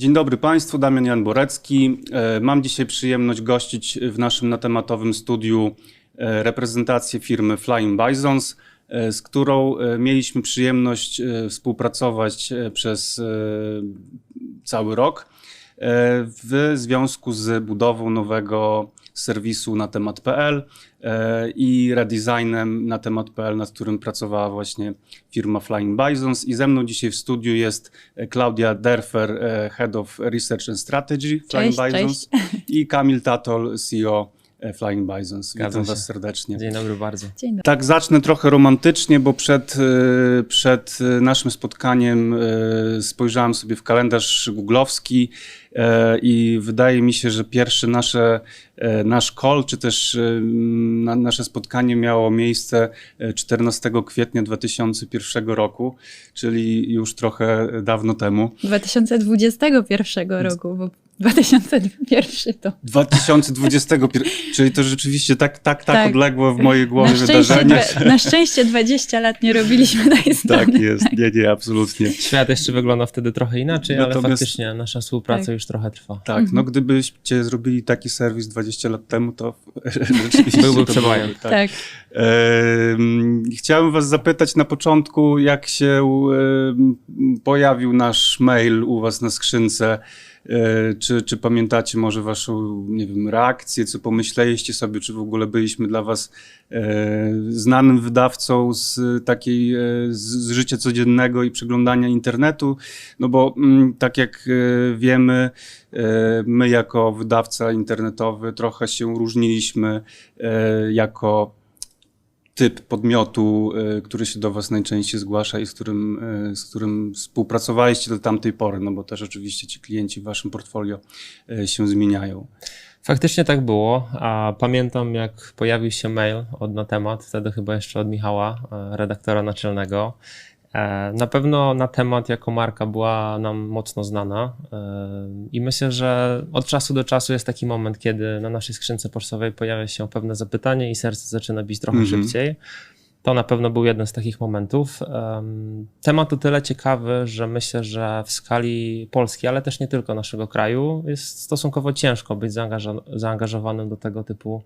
Dzień dobry Państwu, Damian Jan Borecki. Mam dzisiaj przyjemność gościć w naszym natematowym studiu reprezentację firmy Flying Bisons, z którą mieliśmy przyjemność współpracować przez cały rok w związku z budową nowego serwisu na temat.pl i redesignem na temat.pl, nad którym pracowała właśnie firma Flying Bisons. I ze mną dzisiaj w studiu jest Klaudia Derfer, Head of Research and Strategy Flying Bisons, i Kamil Tatol, CEO Flying Bisons. Witam Was serdecznie. Dzień dobry bardzo. Dzień dobry. Tak, zacznę trochę romantycznie, bo przed naszym spotkaniem spojrzałem sobie w kalendarz googlowski i wydaje mi się, że pierwszy nasz call, czy też nasze spotkanie miało miejsce 14 kwietnia 2001 roku, czyli już trochę dawno temu. 2021 roku, bo 2001 to... 2021, czyli to rzeczywiście tak odległo w mojej głowie wydarzenie. Na szczęście 20 lat nie robiliśmy tej strony. Tak jest, nie, absolutnie. Świat jeszcze wygląda wtedy trochę inaczej, ale Natomiast faktycznie nasza współpraca już trochę trwa. Tak, no gdybyście zrobili taki serwis 20 lat temu, to rzeczywiście byłby to przebajem. Tak. Chciałem Was zapytać na początku, jak się pojawił nasz mail u Was na skrzynce. Czy pamiętacie może waszą, nie wiem, reakcję, co pomyśleliście sobie, czy w ogóle byliśmy dla was znanym wydawcą z z życia codziennego i przeglądania internetu, no bo tak jak wiemy, my jako wydawca internetowy trochę się różniliśmy jako typ podmiotu, który się do was najczęściej zgłasza i z którym współpracowaliście do tamtej pory, no bo też oczywiście ci klienci w waszym portfolio się zmieniają. Faktycznie tak było, a pamiętam jak pojawił się mail na temat, wtedy chyba jeszcze od Michała, redaktora naczelnego. Na pewno na temat jako marka była nam mocno znana i myślę, że od czasu do czasu jest taki moment, kiedy na naszej skrzynce pocztowej pojawia się pewne zapytanie i serce zaczyna bić trochę szybciej. To na pewno był jeden z takich momentów. Temat o tyle ciekawy, że myślę, że w skali Polski, ale też nie tylko naszego kraju, jest stosunkowo ciężko być zaangażowanym do tego typu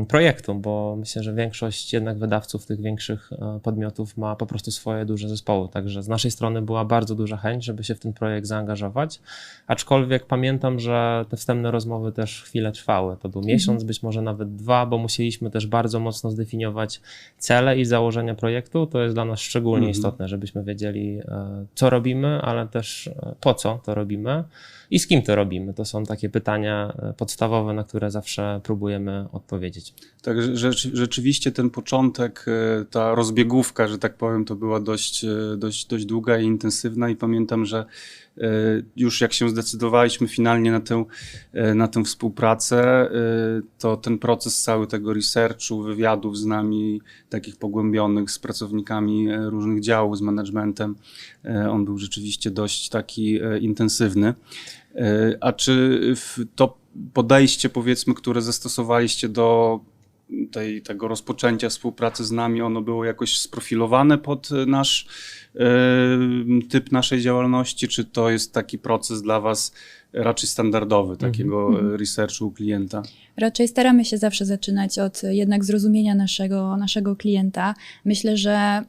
projektu, bo myślę, że większość jednak wydawców tych większych podmiotów ma po prostu swoje duże zespoły, także z naszej strony była bardzo duża chęć, żeby się w ten projekt zaangażować, aczkolwiek pamiętam, że te wstępne rozmowy też chwilę trwały, to był miesiąc, być może nawet 2, bo musieliśmy też bardzo mocno zdefiniować cele i założenia projektu, to jest dla nas szczególnie istotne, żebyśmy wiedzieli, co robimy, ale też po co to robimy i z kim to robimy. To są takie pytania podstawowe, na które zawsze próbujemy odpowiedzieć. Tak, rzeczywiście ten początek, ta rozbiegówka, że tak powiem, to była dość długa i intensywna i pamiętam, że już jak się zdecydowaliśmy finalnie na tę współpracę, to ten proces cały tego researchu, wywiadów z nami, takich pogłębionych z pracownikami różnych działów, z managementem, on był rzeczywiście dość taki intensywny. A czy to podejście, powiedzmy, które zastosowaliście do tego rozpoczęcia współpracy z nami, ono było jakoś sprofilowane pod nasz typ naszej działalności, czy to jest taki proces dla was raczej standardowy, takiego researchu u klienta? Raczej staramy się zawsze zaczynać od jednak zrozumienia naszego klienta. Myślę, że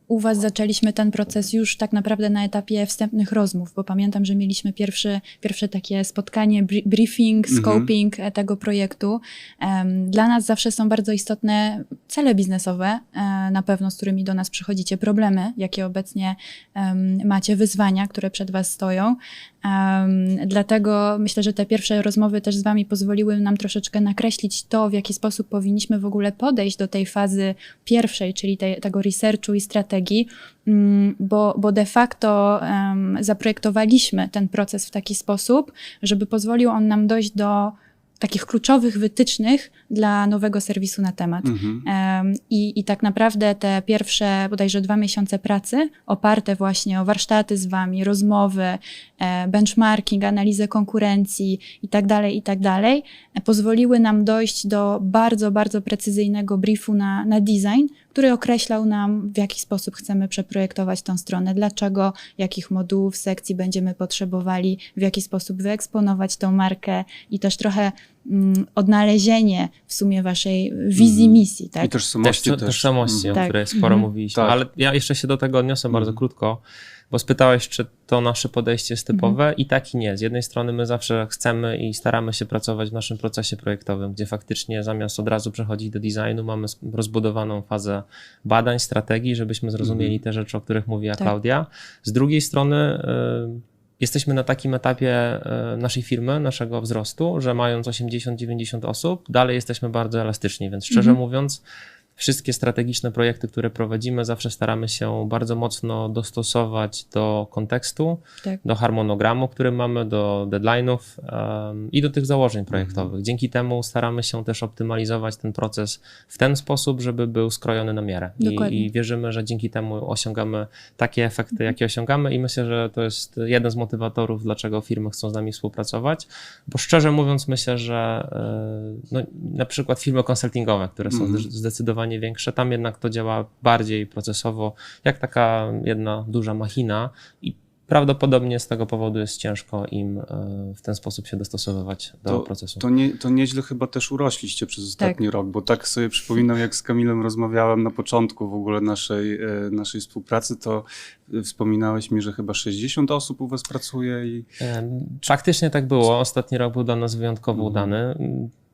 u was zaczęliśmy ten proces już tak naprawdę na etapie wstępnych rozmów, bo pamiętam, że mieliśmy pierwsze takie spotkanie, briefing, scoping tego projektu. Dla nas zawsze są bardzo istotne cele biznesowe, na pewno, z którymi do nas przychodzicie, problemy, jakie obecnie macie, wyzwania, które przed was stoją. Dlatego myślę, że te pierwsze rozmowy też z wami pozwoliły nam troszeczkę nakreślić to, w jaki sposób powinniśmy w ogóle podejść do tej fazy pierwszej, czyli tego researchu i strategii, bo de facto zaprojektowaliśmy ten proces w taki sposób, żeby pozwolił on nam dojść do takich kluczowych wytycznych dla nowego serwisu na temat. I tak naprawdę te pierwsze bodajże 2 miesiące pracy oparte właśnie o warsztaty z wami, rozmowy, benchmarking, analizę konkurencji i tak dalej, pozwoliły nam dojść do bardzo, bardzo precyzyjnego briefu na design, który określał nam, w jaki sposób chcemy przeprojektować tą stronę, dlaczego, jakich modułów, sekcji będziemy potrzebowali, w jaki sposób wyeksponować tą markę i też trochę odnalezienie w sumie waszej wizji, misji. Tak? I tożsamości też. Tożsamości, o Tak. której sporo mówiliśmy. Tak. Ale ja jeszcze się do tego odniosę bardzo krótko, bo spytałeś, czy to nasze podejście jest typowe i tak i nie. Z jednej strony my zawsze chcemy i staramy się pracować w naszym procesie projektowym, gdzie faktycznie zamiast od razu przechodzić do designu, mamy rozbudowaną fazę badań, strategii, żebyśmy zrozumieli te rzeczy, o których mówiła Klaudia. Z drugiej strony jesteśmy na takim etapie naszej firmy, naszego wzrostu, że mając 80-90 osób, dalej jesteśmy bardzo elastyczni, więc szczerze mówiąc, wszystkie strategiczne projekty, które prowadzimy, zawsze staramy się bardzo mocno dostosować do kontekstu, do harmonogramu, który mamy, do deadline'ów i do tych założeń projektowych. Dzięki temu staramy się też optymalizować ten proces w ten sposób, żeby był skrojony na miarę. I wierzymy, że dzięki temu osiągamy takie efekty, jakie osiągamy i myślę, że to jest jeden z motywatorów, dlaczego firmy chcą z nami współpracować, bo szczerze mówiąc myślę, że no, na przykład firmy konsultingowe, które są zdecydowanie większe, tam jednak to działa bardziej procesowo, jak taka jedna duża machina i prawdopodobnie z tego powodu jest ciężko im w ten sposób się dostosowywać do procesu. To nieźle chyba też urośliście przez ostatni rok, bo tak sobie przypominam, jak z Kamilem rozmawiałem na początku w ogóle naszej współpracy, to wspominałeś mi, że chyba 60 osób u was pracuje. Faktycznie tak było. Ostatni rok był dla nas wyjątkowo udany.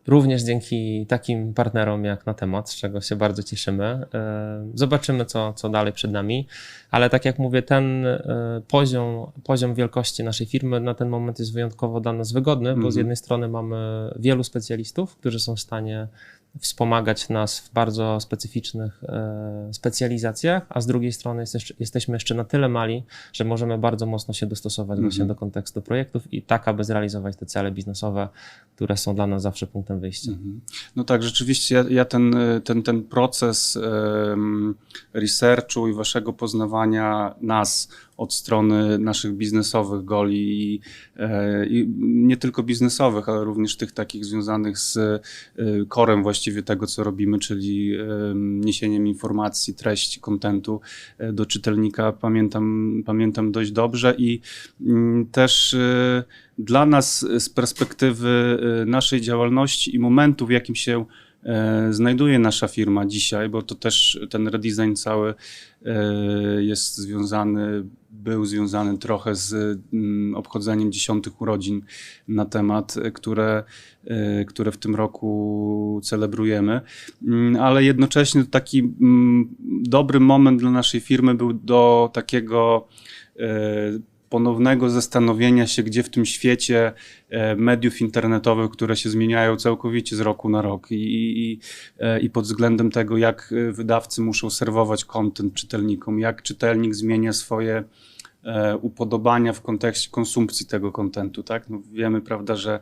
Również dzięki takim partnerom jak Na Temat, z czego się bardzo cieszymy. Zobaczymy, co dalej przed nami, ale tak jak mówię, ten poziom wielkości naszej firmy na ten moment jest wyjątkowo dla nas wygodny, bo z jednej strony mamy wielu specjalistów, którzy są w stanie wspomagać nas w bardzo specyficznych specjalizacjach, a z drugiej strony jesteśmy jeszcze na tyle mali, że możemy bardzo mocno się dostosować właśnie do kontekstu projektów i tak, aby zrealizować te cele biznesowe, które są dla nas zawsze punktem wyjścia. No tak, rzeczywiście ja ten proces researchu i waszego poznawania nas od strony naszych biznesowych goli i nie tylko biznesowych, ale również tych takich związanych z corem właściwie tego, co robimy, czyli niesieniem informacji, treści, kontentu do czytelnika. Pamiętam dość dobrze i też dla nas z perspektywy naszej działalności i momentu, w jakim się znajduje nasza firma dzisiaj, bo to też ten redesign cały był związany trochę z obchodzeniem 10 urodzin Na Temat, które w tym roku celebrujemy, ale jednocześnie taki dobry moment dla naszej firmy był do takiego ponownego zastanowienia się, gdzie w tym świecie mediów internetowych, które się zmieniają całkowicie z roku na rok i pod względem tego, jak wydawcy muszą serwować content czytelnikom, jak czytelnik zmienia swoje upodobania w kontekście konsumpcji tego kontentu, tak? No wiemy, prawda, że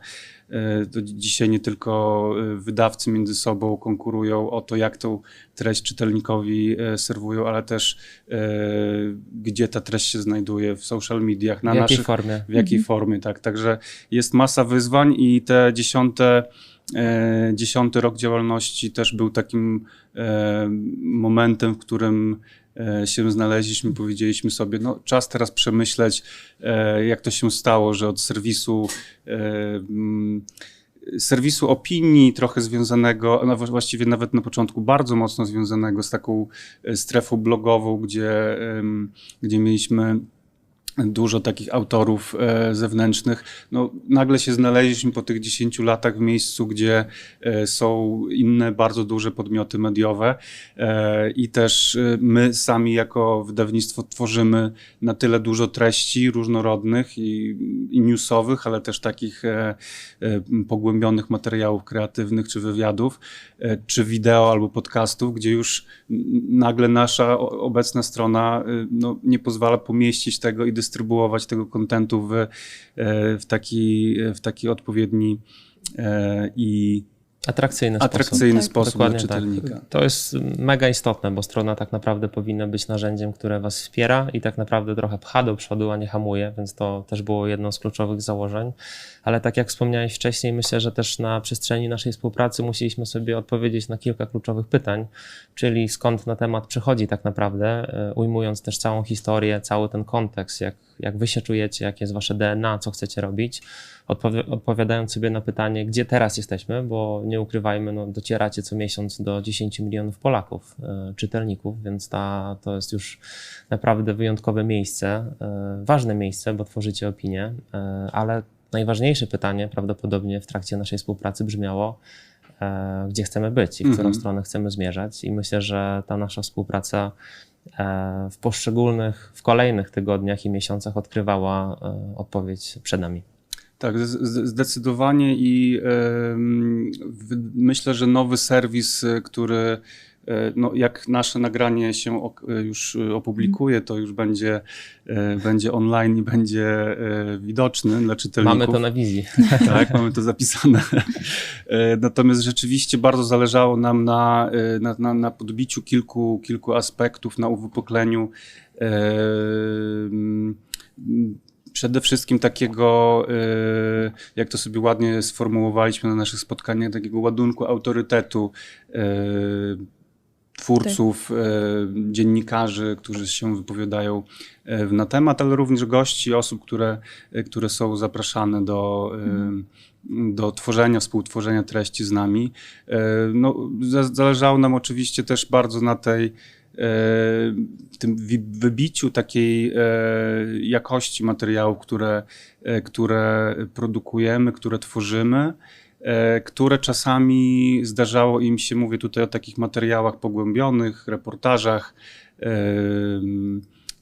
to dzisiaj nie tylko wydawcy między sobą konkurują o to, jak tą treść czytelnikowi serwują, ale też gdzie ta treść się znajduje w social mediach, formie. W jakiej formie, tak. Także jest masa wyzwań i te 10 rok działalności też był takim momentem, w którym się znaleźliśmy, powiedzieliśmy sobie, no czas teraz przemyśleć, jak to się stało, że od serwisu opinii, trochę związanego, no właściwie nawet na początku bardzo mocno związanego z taką strefą blogową, gdzie mieliśmy dużo takich autorów zewnętrznych. No, nagle się znaleźliśmy po tych 10 latach w miejscu, gdzie są inne bardzo duże podmioty mediowe i też my sami jako wydawnictwo tworzymy na tyle dużo treści różnorodnych i newsowych, ale też takich pogłębionych materiałów kreatywnych czy wywiadów, czy wideo albo podcastów, gdzie już nagle nasza obecna strona no, nie pozwala pomieścić tego i dystrybuować tego kontentu w taki odpowiedni i Atrakcyjny atrakcyjny Tak. sposób dla Dokładnie tak. czytelnika. To jest mega istotne, bo strona tak naprawdę powinna być narzędziem, które was wspiera i tak naprawdę trochę pcha do przodu, a nie hamuje, więc to też było jedno z kluczowych założeń. Ale tak jak wspomniałeś wcześniej, myślę, że też na przestrzeni naszej współpracy musieliśmy sobie odpowiedzieć na kilka kluczowych pytań, czyli skąd na temat przychodzi tak naprawdę, ujmując też całą historię, cały ten kontekst, jak wy się czujecie, jakie jest wasze DNA, co chcecie robić, odpowiadając sobie na pytanie, gdzie teraz jesteśmy, bo nie ukrywajmy, no, docieracie co miesiąc do 10 milionów Polaków, czytelników, więc to jest już naprawdę wyjątkowe miejsce, ważne miejsce, bo tworzycie opinię, ale najważniejsze pytanie prawdopodobnie w trakcie naszej współpracy brzmiało, gdzie chcemy być i w którą stronę chcemy zmierzać, i myślę, że ta nasza współpraca w kolejnych tygodniach i miesiącach odkrywała odpowiedź przed nami. Tak, zdecydowanie i myślę, że nowy serwis, który no, jak nasze nagranie się już opublikuje, to już będzie online i będzie widoczny dla czytelników. Mamy to na wizji. Tak, mamy to zapisane. Natomiast rzeczywiście bardzo zależało nam na podbiciu kilku aspektów, na uwypukleniu przede wszystkim takiego, jak to sobie ładnie sformułowaliśmy na naszych spotkaniach, takiego ładunku autorytetu twórców, dziennikarzy, którzy się wypowiadają na temat, ale również gości, osób, które są zapraszane do tworzenia, współtworzenia treści z nami. No, zależało nam oczywiście też bardzo na tym wybiciu takiej jakości materiałów, które produkujemy, które tworzymy, które czasami zdarzało im się, mówię tutaj o takich materiałach pogłębionych, reportażach,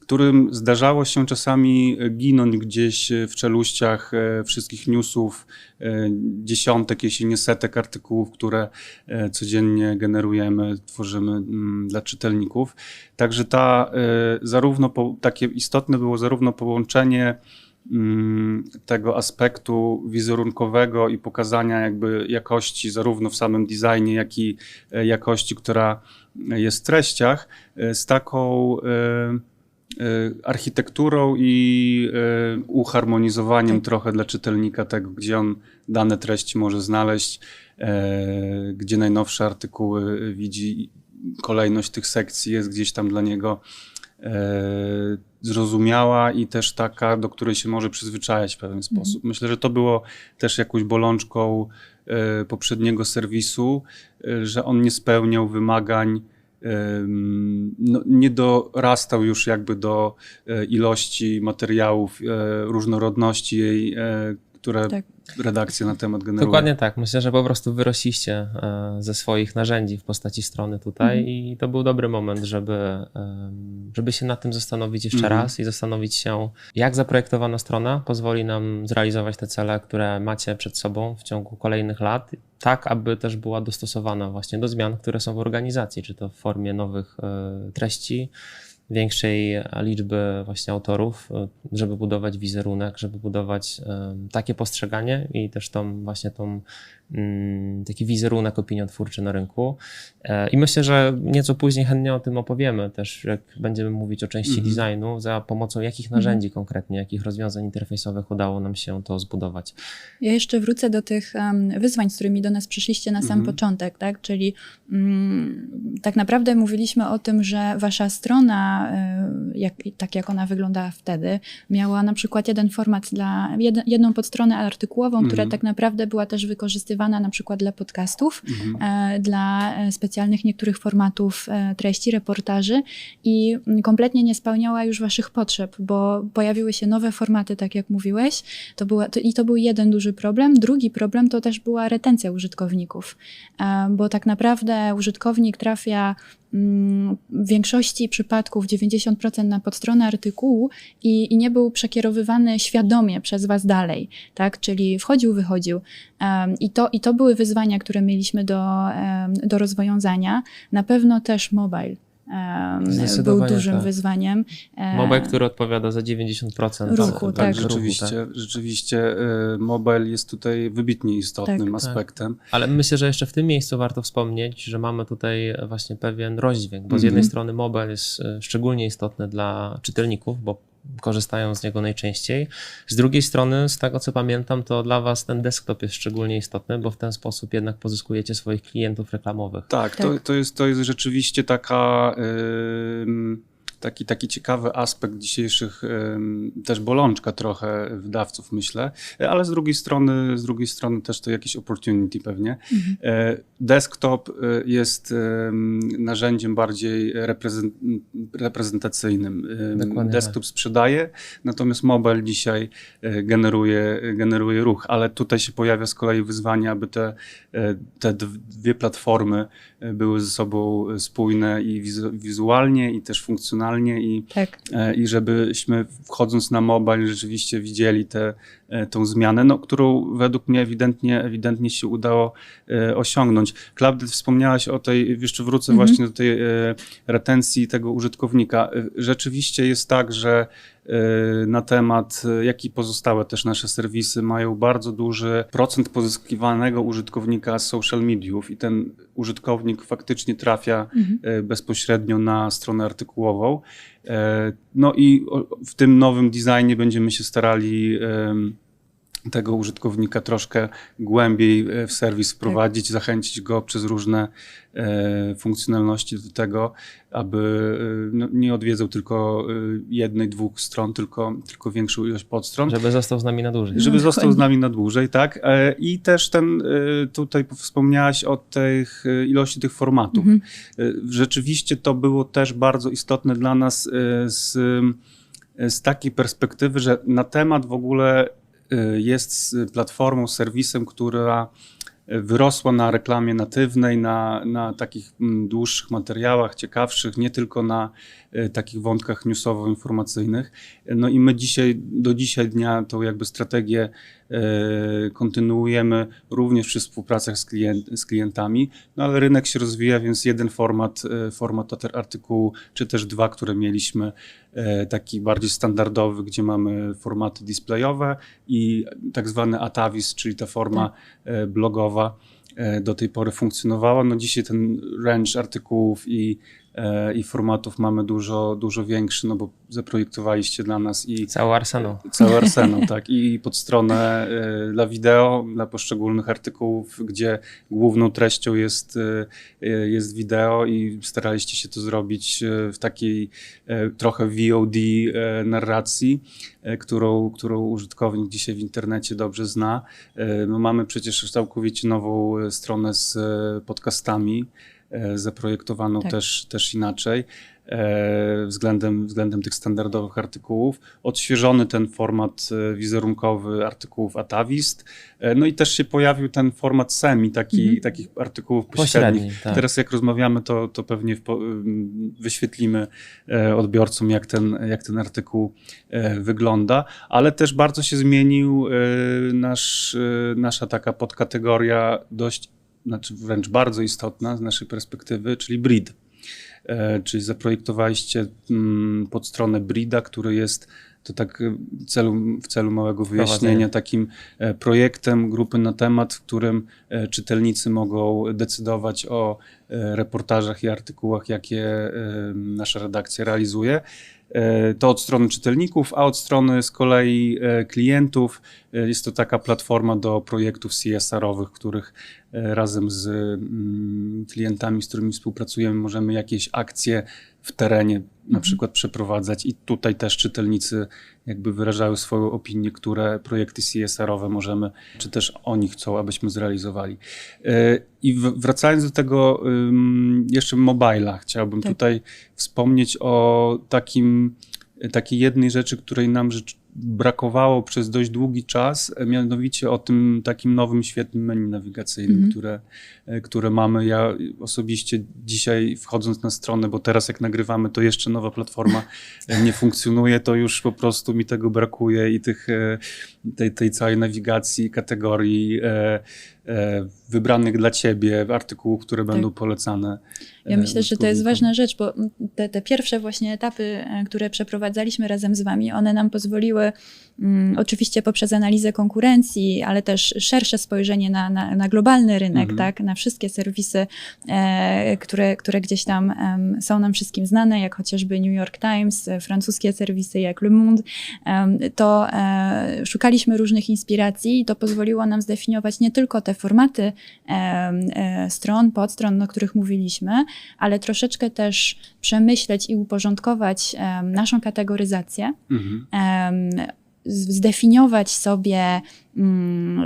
którym zdarzało się czasami ginąć gdzieś w czeluściach wszystkich newsów, dziesiątek, jeśli nie setek artykułów, które codziennie generujemy, tworzymy dla czytelników. Także takie istotne było zarówno połączenie tego aspektu wizerunkowego i pokazania jakby jakości zarówno w samym designie, jak i jakości, która jest w treściach, z taką architekturą i uharmonizowaniem trochę dla czytelnika tego, gdzie on dane treści może znaleźć, gdzie najnowsze artykuły widzi, kolejność tych sekcji jest gdzieś tam dla niego zrozumiała i też taka, do której się może przyzwyczajać w pewien sposób. Myślę, że to było też jakąś bolączką poprzedniego serwisu, że on nie spełniał wymagań, no, nie dorastał już jakby do ilości materiałów, różnorodności jej, które redakcja na temat generuje. Dokładnie tak. Myślę, że po prostu wyrośliście ze swoich narzędzi w postaci strony tutaj i to był dobry moment, żeby się nad tym zastanowić jeszcze raz i zastanowić się, jak zaprojektowana strona pozwoli nam zrealizować te cele, które macie przed sobą w ciągu kolejnych lat, tak aby też była dostosowana właśnie do zmian, które są w organizacji, czy to w formie nowych treści, większej liczby właśnie autorów, żeby budować wizerunek, żeby budować takie postrzeganie i też taki wizerunek opiniotwórczy na rynku. I myślę, że nieco później chętnie o tym opowiemy też, jak będziemy mówić o części designu, za pomocą jakich narzędzi konkretnie, jakich rozwiązań interfejsowych udało nam się to zbudować. Ja jeszcze wrócę do tych wyzwań, z którymi do nas przyszliście na sam początek, tak? Czyli tak naprawdę mówiliśmy o tym, że wasza strona, tak jak ona wyglądała wtedy, miała na przykład jeden format jedną podstronę artykułową, która tak naprawdę była też wykorzystywana na przykład dla podcastów, dla specjalnych niektórych formatów treści, reportaży i kompletnie nie spełniała już waszych potrzeb, bo pojawiły się nowe formaty, tak jak mówiłeś, to był jeden duży problem. Drugi problem to też była retencja użytkowników, bo tak naprawdę użytkownik trafia w większości przypadków 90% na podstronę artykułu i nie był przekierowywany świadomie przez was dalej, tak? Czyli wchodził, wychodził. I to były wyzwania, które mieliśmy do rozwiązania. Na pewno też mobile. był Zdecydowanie dużym tak. wyzwaniem. Mobile, który odpowiada za 90% Ruchu, tak. Rzeczywiście mobile jest tutaj wybitnie istotnym aspektem. Ale myślę, że jeszcze w tym miejscu warto wspomnieć, że mamy tutaj właśnie pewien rozdźwięk, bo z jednej strony mobile jest szczególnie istotny dla czytelników, bo korzystają z niego najczęściej. Z drugiej strony, z tego co pamiętam, to dla was ten desktop jest szczególnie istotny, bo w ten sposób jednak pozyskujecie swoich klientów reklamowych. Tak, to jest rzeczywiście taki ciekawy aspekt dzisiejszych, też bolączka trochę wydawców, myślę, ale z drugiej strony też to jakieś opportunity pewnie. Desktop jest narzędziem bardziej reprezentacyjnym. Dokładnie Desktop sprzedaje, natomiast mobile dzisiaj generuje ruch, ale tutaj się pojawia z kolei wyzwanie, aby te dwie platformy były ze sobą spójne i wizualnie, i też funkcjonalnie, i żebyśmy wchodząc na mobile rzeczywiście widzieli tą zmianę, no, którą według mnie ewidentnie się udało osiągnąć. Klaudia, wspomniałaś o tej, jeszcze wrócę właśnie do tej retencji tego użytkownika. Rzeczywiście jest tak, że na temat, jak i pozostałe też nasze serwisy mają bardzo duży procent pozyskiwanego użytkownika z social mediów i ten użytkownik faktycznie trafia bezpośrednio na stronę artykułową. No i w tym nowym designie będziemy się starali tego użytkownika troszkę głębiej w serwis wprowadzić, zachęcić go przez różne funkcjonalności do tego, aby nie odwiedzał tylko jednej, dwóch stron, tylko większą ilość podstron. Żeby został z nami na dłużej. Żeby został z nami na dłużej, tak. I też tutaj wspomniałaś o ilości tych formatów. Rzeczywiście to było też bardzo istotne dla nas z takiej perspektywy, że na temat w ogóle jest platformą, serwisem, która wyrosła na reklamie natywnej, na takich dłuższych materiałach, ciekawszych, nie tylko na takich wątkach newsowo-informacyjnych. No i my do dzisiaj dnia tą jakby strategię kontynuujemy również przy współpracach z klientami, no ale rynek się rozwija, więc jeden format artykułu, czy też dwa, które mieliśmy, taki bardziej standardowy, gdzie mamy formaty displayowe i tak zwany atavis, czyli ta forma blogowa do tej pory funkcjonowała. No dzisiaj ten range artykułów i formatów mamy dużo większy, no bo zaprojektowaliście dla nas i Cały arsenał. Cały arsenał, tak. I podstronę dla wideo, dla poszczególnych artykułów, gdzie główną treścią jest wideo i staraliście się to zrobić w takiej trochę VOD narracji, którą użytkownik dzisiaj w internecie dobrze zna. No mamy przecież całkowicie nową stronę z podcastami, zaprojektowaną też inaczej względem tych standardowych artykułów. Odświeżony ten format wizerunkowy artykułów Atavist. No i też się pojawił ten format semi, takich artykułów pośrednich. Tak. Teraz jak rozmawiamy, to pewnie wyświetlimy odbiorcom, jak ten artykuł wygląda, ale też bardzo się zmienił nasza taka podkategoria znaczy wręcz bardzo istotna z naszej perspektywy, czyli breed. Czyli zaprojektowaliście pod stronę breeda, który jest to tak w celu małego wyjaśnienia takim projektem grupy na temat, w którym czytelnicy mogą decydować o reportażach i artykułach, jakie nasza redakcja realizuje. To od strony czytelników, a od strony z kolei klientów jest to taka platforma do projektów CSR-owych, których razem z klientami, z którymi współpracujemy, możemy jakieś akcje w terenie na przykład przeprowadzać i tutaj też czytelnicy jakby wyrażają swoją opinię, które projekty CSR-owe możemy, czy też oni chcą, abyśmy zrealizowali. I wracając do tego jeszcze mobile'a, chciałbym tutaj wspomnieć o takiej jednej rzeczy, której nam brakowało przez dość długi czas, mianowicie o tym takim nowym, świetnym menu nawigacyjnym, które mamy. Ja osobiście dzisiaj, wchodząc na stronę, bo teraz jak nagrywamy, to jeszcze nowa platforma nie funkcjonuje, to już po prostu mi tego brakuje i tej całej nawigacji, kategorii wybranych dla ciebie, artykułów, które będą polecane. Ja myślę, że to jest ważna rzecz, bo te pierwsze właśnie etapy, które przeprowadzaliśmy razem z wami, one nam pozwoliły oczywiście poprzez analizę konkurencji, ale też szersze spojrzenie na globalny rynek, tak, na wszystkie serwisy, które gdzieś tam są nam wszystkim znane, jak chociażby New York Times, francuskie serwisy jak Le Monde, to szukaliśmy różnych inspiracji i to pozwoliło nam zdefiniować nie tylko te formaty stron, podstron, o których mówiliśmy, ale troszeczkę też przemyśleć i uporządkować naszą kategoryzację, zdefiniować sobie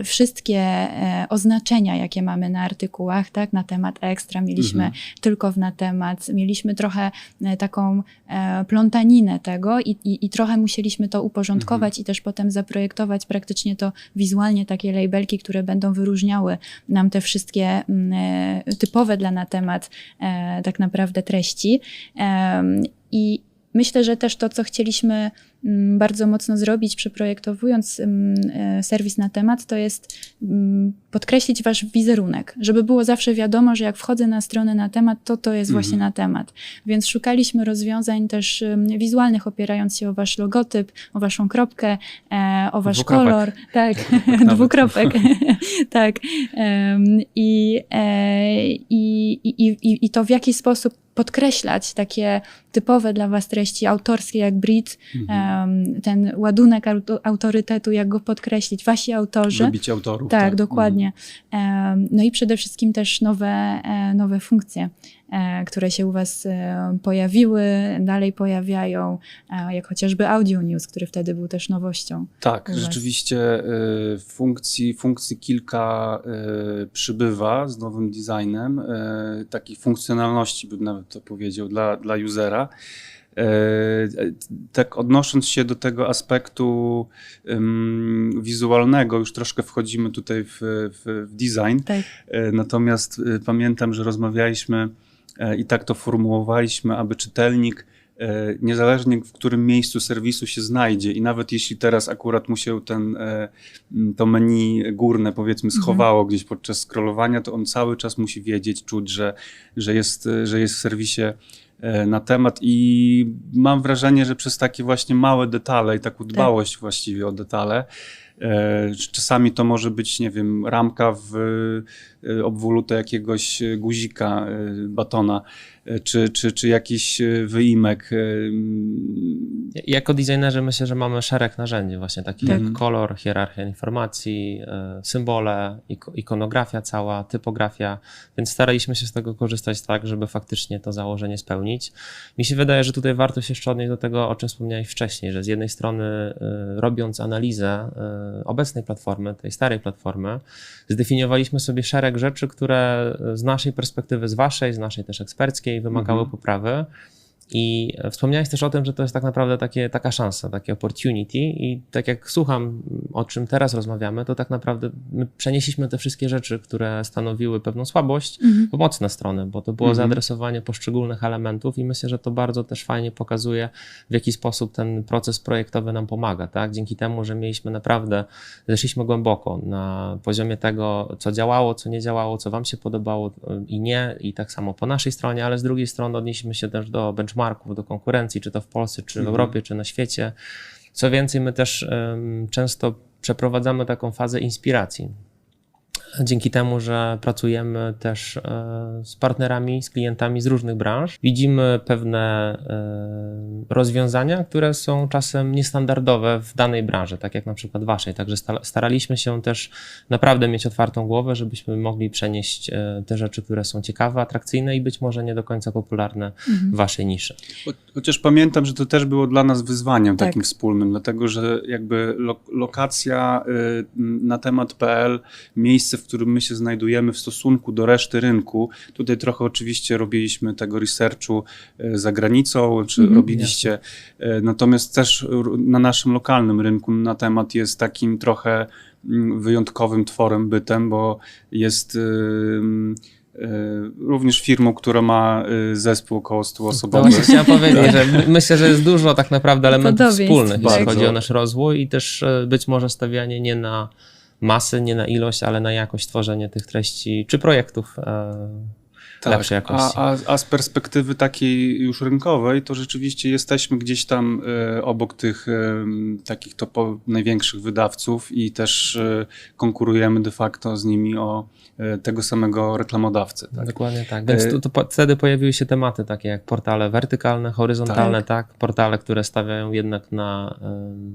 wszystkie oznaczenia, jakie mamy na artykułach, tak? Na temat ekstra mieliśmy tylko na temat, mieliśmy trochę taką plątaninę tego i trochę musieliśmy to uporządkować i też potem zaprojektować praktycznie to wizualnie, takie labelki, które będą wyróżniały nam te wszystkie typowe na temat tak naprawdę treści. I myślę, że też to, co chcieliśmy bardzo mocno zrobić, przeprojektowując serwis na temat, to jest podkreślić wasz wizerunek, żeby było zawsze wiadomo, że jak wchodzę na stronę na temat, to jest właśnie na temat. Więc szukaliśmy rozwiązań też wizualnych, opierając się o wasz logotyp, o waszą kropkę, o wasz kolor. Tak, dwukropek. Tak. I to w jaki sposób podkreślać takie typowe dla was treści autorskie jak Brit, ten ładunek autorytetu, jak go podkreślić, wasi autorzy. Robić autorów. Tak, dokładnie. No i przede wszystkim też nowe funkcje, które się u was pojawiły, dalej pojawiają, jak chociażby Audio News, który wtedy był też nowością. Tak, rzeczywiście funkcji kilka przybywa z nowym designem, takich funkcjonalności bym nawet to powiedział dla usera. Tak odnosząc się do tego aspektu wizualnego, już troszkę wchodzimy tutaj w design, Tak. Natomiast pamiętam, że rozmawialiśmy i tak to formułowaliśmy, aby czytelnik niezależnie w którym miejscu serwisu się znajdzie i nawet jeśli teraz akurat mu się to menu górne powiedzmy schowało gdzieś podczas scrollowania, to on cały czas musi wiedzieć, czuć, że jest w serwisie na temat i mam wrażenie, że przez takie właśnie małe detale i taką dbałość właściwie o detale, czasami to może być, nie wiem, ramka w obwolutę jakiegoś guzika, batona, czy jakiś wyimek. Jako designerzy myślę, że mamy szereg narzędzi właśnie takich jak kolor, hierarchia informacji, symbole, ikonografia cała, typografia, więc staraliśmy się z tego korzystać tak, żeby faktycznie to założenie spełnić. Mi się wydaje, że tutaj warto się jeszcze odnieść do tego, o czym wspomniałeś wcześniej, że z jednej strony robiąc analizę obecnej platformy, tej starej platformy, zdefiniowaliśmy sobie szereg rzeczy, które z naszej perspektywy, z waszej, z naszej też eksperckiej wymagały poprawy. I wspomniałeś też o tym, że to jest tak naprawdę taka szansa, takie opportunity i tak jak słucham, o czym teraz rozmawiamy, to tak naprawdę my przenieśliśmy te wszystkie rzeczy, które stanowiły pewną słabość w mocne strony, bo to było zaadresowanie poszczególnych elementów i myślę, że to bardzo też fajnie pokazuje, w jaki sposób ten proces projektowy nam pomaga, tak? Dzięki temu, że mieliśmy naprawdę, zeszliśmy głęboko na poziomie tego, co działało, co nie działało, co wam się podobało i nie, i tak samo po naszej stronie, ale z drugiej strony odnieśliśmy się też do benchmarków, do konkurencji, czy to w Polsce, czy w Europie, czy na świecie. Co więcej, my też często przeprowadzamy taką fazę inspiracji. Dzięki temu, że pracujemy też z partnerami, z klientami z różnych branż, widzimy pewne rozwiązania, które są czasem niestandardowe w danej branży, tak jak na przykład waszej. Także staraliśmy się też naprawdę mieć otwartą głowę, żebyśmy mogli przenieść te rzeczy, które są ciekawe, atrakcyjne i być może nie do końca popularne w waszej niszy. Chociaż pamiętam, że to też było dla nas wyzwaniem takim wspólnym, dlatego że jakby lokacja na temat.pl, miejsce, w którym my się znajdujemy w stosunku do reszty rynku. Tutaj trochę oczywiście robiliśmy tego researchu za granicą, czy robiliście, natomiast też na naszym lokalnym rynku na temat jest takim trochę wyjątkowym tworem bytem, bo jest również firmą, która ma zespół około 100 To osobowy. właśnie chciałem powiedzieć, że myślę, że jest dużo tak naprawdę elementów Podobieństw. wspólnych, jeśli Bardzo. chodzi o nasz rozwój i też być może stawianie nie na masy, nie na ilość, ale na jakość tworzenia tych treści czy projektów lepszej jakości. A z perspektywy takiej już rynkowej, to rzeczywiście jesteśmy gdzieś tam obok tych takich największych wydawców i też konkurujemy de facto z nimi o tego samego reklamodawcę. Tak? Dokładnie tak. Więc wtedy pojawiły się tematy takie jak portale wertykalne, horyzontalne, tak. Portale, które stawiają jednak na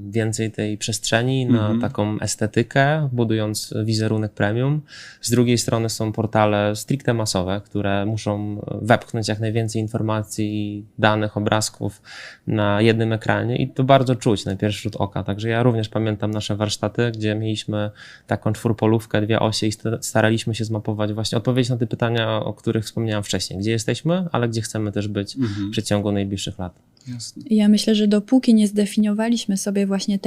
więcej tej przestrzeni, na taką estetykę, budując wizerunek premium. Z drugiej strony są portale stricte masowe, które muszą wepchnąć jak najwięcej informacji, danych, obrazków na jednym ekranie i to bardzo czuć na pierwszy rzut oka. Także ja również pamiętam nasze warsztaty, gdzie mieliśmy taką czwórpolówkę, 2 osie i staraliśmy się zmapować właśnie, odpowiedzieć na te pytania, o których wspomniałem wcześniej. Gdzie jesteśmy, ale gdzie chcemy też być w przeciągu najbliższych lat. Jasne. Ja myślę, że dopóki nie zdefiniowaliśmy sobie właśnie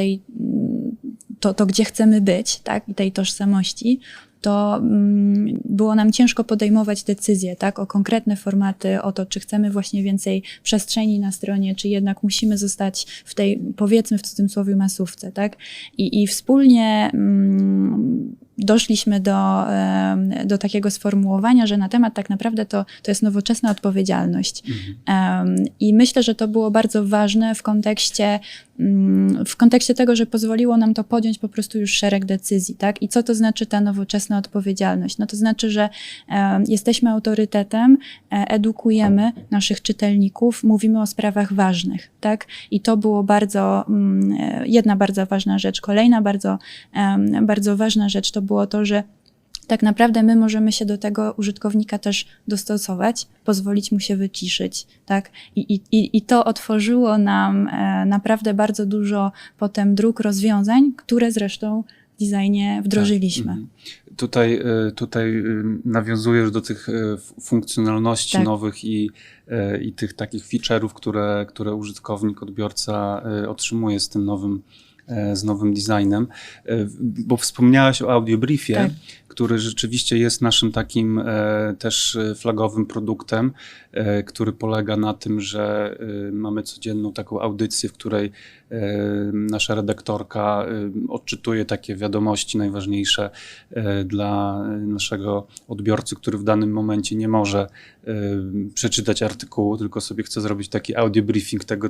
to gdzie chcemy być, tak, i tej tożsamości, to było nam ciężko podejmować decyzje, tak, o konkretne formaty, o to, czy chcemy właśnie więcej przestrzeni na stronie, czy jednak musimy zostać w tej, powiedzmy w cudzysłowie, masówce, tak. I wspólnie doszliśmy do takiego sformułowania, że na temat tak naprawdę to jest nowoczesna odpowiedzialność. I myślę, że to było bardzo ważne w kontekście tego, że pozwoliło nam to podjąć po prostu już szereg decyzji, tak? I co to znaczy ta nowoczesna odpowiedzialność? No to znaczy, że jesteśmy autorytetem, edukujemy naszych czytelników, mówimy o sprawach ważnych, tak? I to było jedna bardzo ważna rzecz. Kolejna bardzo ważna rzecz to było to, że tak naprawdę my możemy się do tego użytkownika też dostosować, pozwolić mu się wyciszyć, tak? I to otworzyło nam naprawdę bardzo dużo potem dróg rozwiązań, które zresztą w designie wdrożyliśmy. Tutaj nawiązujesz do tych funkcjonalności Tak. nowych i tych takich feature'ów, które użytkownik, odbiorca otrzymuje z tym nowym designem, bo wspomniałaś o audiobriefie, Tak. który rzeczywiście jest naszym takim też flagowym produktem, który polega na tym, że mamy codzienną taką audycję, w której nasza redaktorka odczytuje takie wiadomości najważniejsze dla naszego odbiorcy, który w danym momencie nie może przeczytać artykułu, tylko sobie chce zrobić taki audio briefing tego,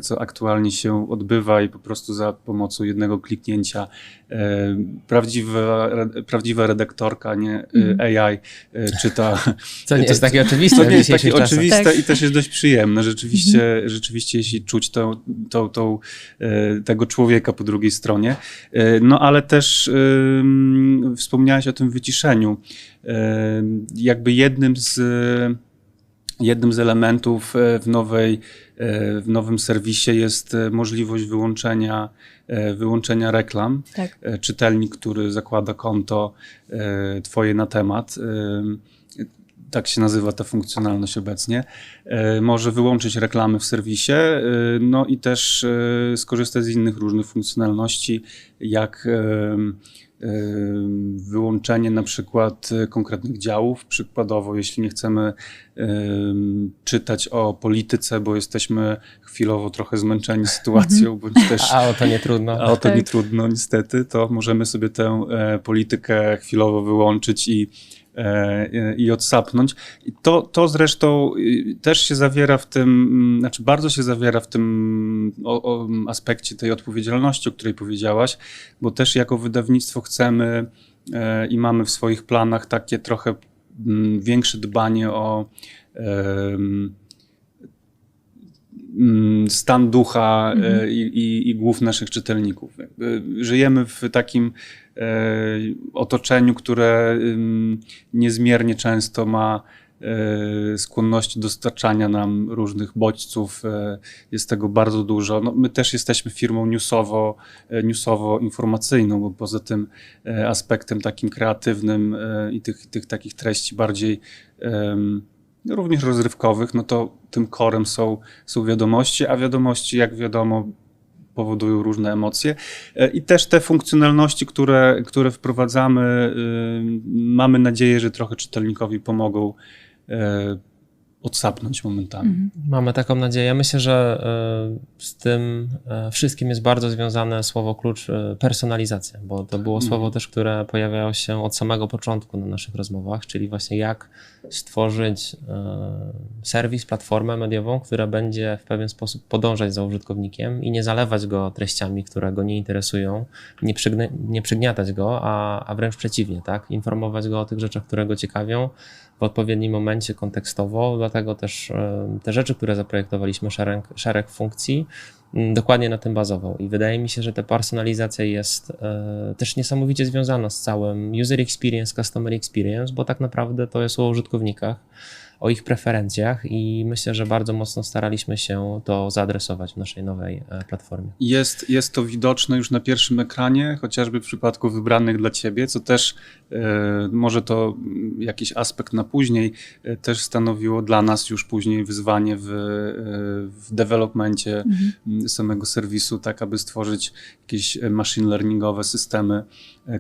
co aktualnie się odbywa i po prostu za pomocą jednego kliknięcia prawdziwa redaktorka, nie AI, czyta. Co nie jest takie oczywiste To w nie jest dzisiejszych takie czasach. oczywiste Tak. i też jest dość przyjemne. Rzeczywiście jeśli czuć tego człowieka po drugiej stronie. No ale też wspomniałaś o tym wyciszeniu. Jakby jednym z elementów w nowym serwisie jest możliwość wyłączenia reklam. Tak. Czytelnik, który zakłada konto twoje na temat, tak się nazywa ta funkcjonalność obecnie, może wyłączyć reklamy w serwisie, no i też skorzystać z innych różnych funkcjonalności, jak wyłączenie na przykład konkretnych działów. Przykładowo, jeśli nie chcemy czytać o polityce, bo jesteśmy chwilowo trochę zmęczeni sytuacją, bądź też... A o to nie trudno. A o to Tak. nie trudno niestety, to możemy sobie tę politykę chwilowo wyłączyć i odsapnąć. I to zresztą też się zawiera w tym, znaczy bardzo się zawiera w tym aspekcie tej odpowiedzialności, o której powiedziałaś, bo też jako wydawnictwo chcemy i mamy w swoich planach takie trochę większe dbanie o stan ducha i głów naszych czytelników. Żyjemy w takim otoczeniu, które niezmiernie często ma skłonności dostarczania nam różnych bodźców. Jest tego bardzo dużo. No, my też jesteśmy firmą newsowo-informacyjną, bo poza tym aspektem takim kreatywnym i tych takich treści bardziej również rozrywkowych, no to tym corem są wiadomości, a wiadomości, jak wiadomo, powodują różne emocje. I też te funkcjonalności, które wprowadzamy, mamy nadzieję, że trochę czytelnikowi pomogą odsapnąć momentami. Mamy taką nadzieję. Myślę, że z tym wszystkim jest bardzo związane słowo klucz personalizacja, bo to było słowo też, które pojawiało się od samego początku na naszych rozmowach, czyli właśnie jak stworzyć serwis, platformę mediową, która będzie w pewien sposób podążać za użytkownikiem i nie zalewać go treściami, które go nie interesują, nie przygniatać go, a wręcz przeciwnie, tak? Informować go o tych rzeczach, które go ciekawią w odpowiednim momencie kontekstowo, dlatego też te rzeczy, które zaprojektowaliśmy, szereg funkcji, dokładnie na tym bazował i wydaje mi się, że ta personalizacja jest też niesamowicie związana z całym user experience, customer experience, bo tak naprawdę to jest o użytkownikach, o ich preferencjach i myślę, że bardzo mocno staraliśmy się to zaadresować w naszej nowej platformie. Jest to widoczne już na pierwszym ekranie, chociażby w przypadku wybranych dla ciebie, co też może to jakiś aspekt na później też stanowiło dla nas już później wyzwanie w developmencie samego serwisu, tak aby stworzyć jakieś machine learningowe systemy,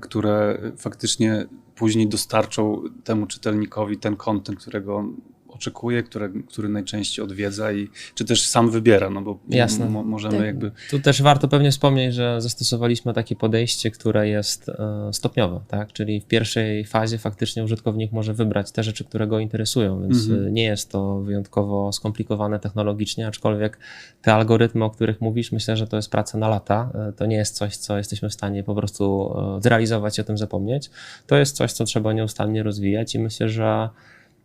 które faktycznie później dostarczą temu czytelnikowi ten content, którego oczekuje, który najczęściej odwiedza i czy też sam wybiera, no bo Jasne. Możemy jakby... Tu też warto pewnie wspomnieć, że zastosowaliśmy takie podejście, które jest stopniowe, tak? Czyli w pierwszej fazie faktycznie użytkownik może wybrać te rzeczy, które go interesują, więc nie jest to wyjątkowo skomplikowane technologicznie, aczkolwiek te algorytmy, o których mówisz, myślę, że to jest praca na lata. To nie jest coś, co jesteśmy w stanie po prostu zrealizować i o tym zapomnieć. To jest coś, co trzeba nieustannie rozwijać i myślę, że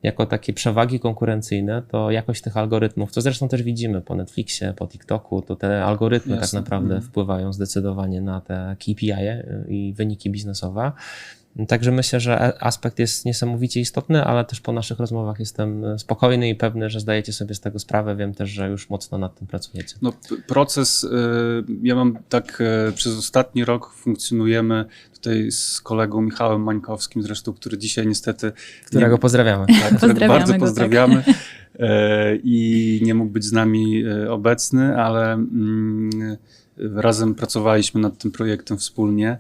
jako takie przewagi konkurencyjne, to jakość tych algorytmów, co zresztą też widzimy po Netflixie, po TikToku, to te algorytmy tak naprawdę wpływają zdecydowanie na te KPI i wyniki biznesowe. Także myślę, że aspekt jest niesamowicie istotny, ale też po naszych rozmowach jestem spokojny i pewny, że zdajecie sobie z tego sprawę. Wiem też, że już mocno nad tym pracujecie. No, proces, ja mam tak, przez ostatni rok funkcjonujemy tutaj z kolegą Michałem Mańkowskim, zresztą, który dzisiaj niestety... Którego pozdrawiamy. Tak, którego bardzo go, pozdrawiamy. Tak. I nie mógł być z nami obecny, ale razem pracowaliśmy nad tym projektem wspólnie.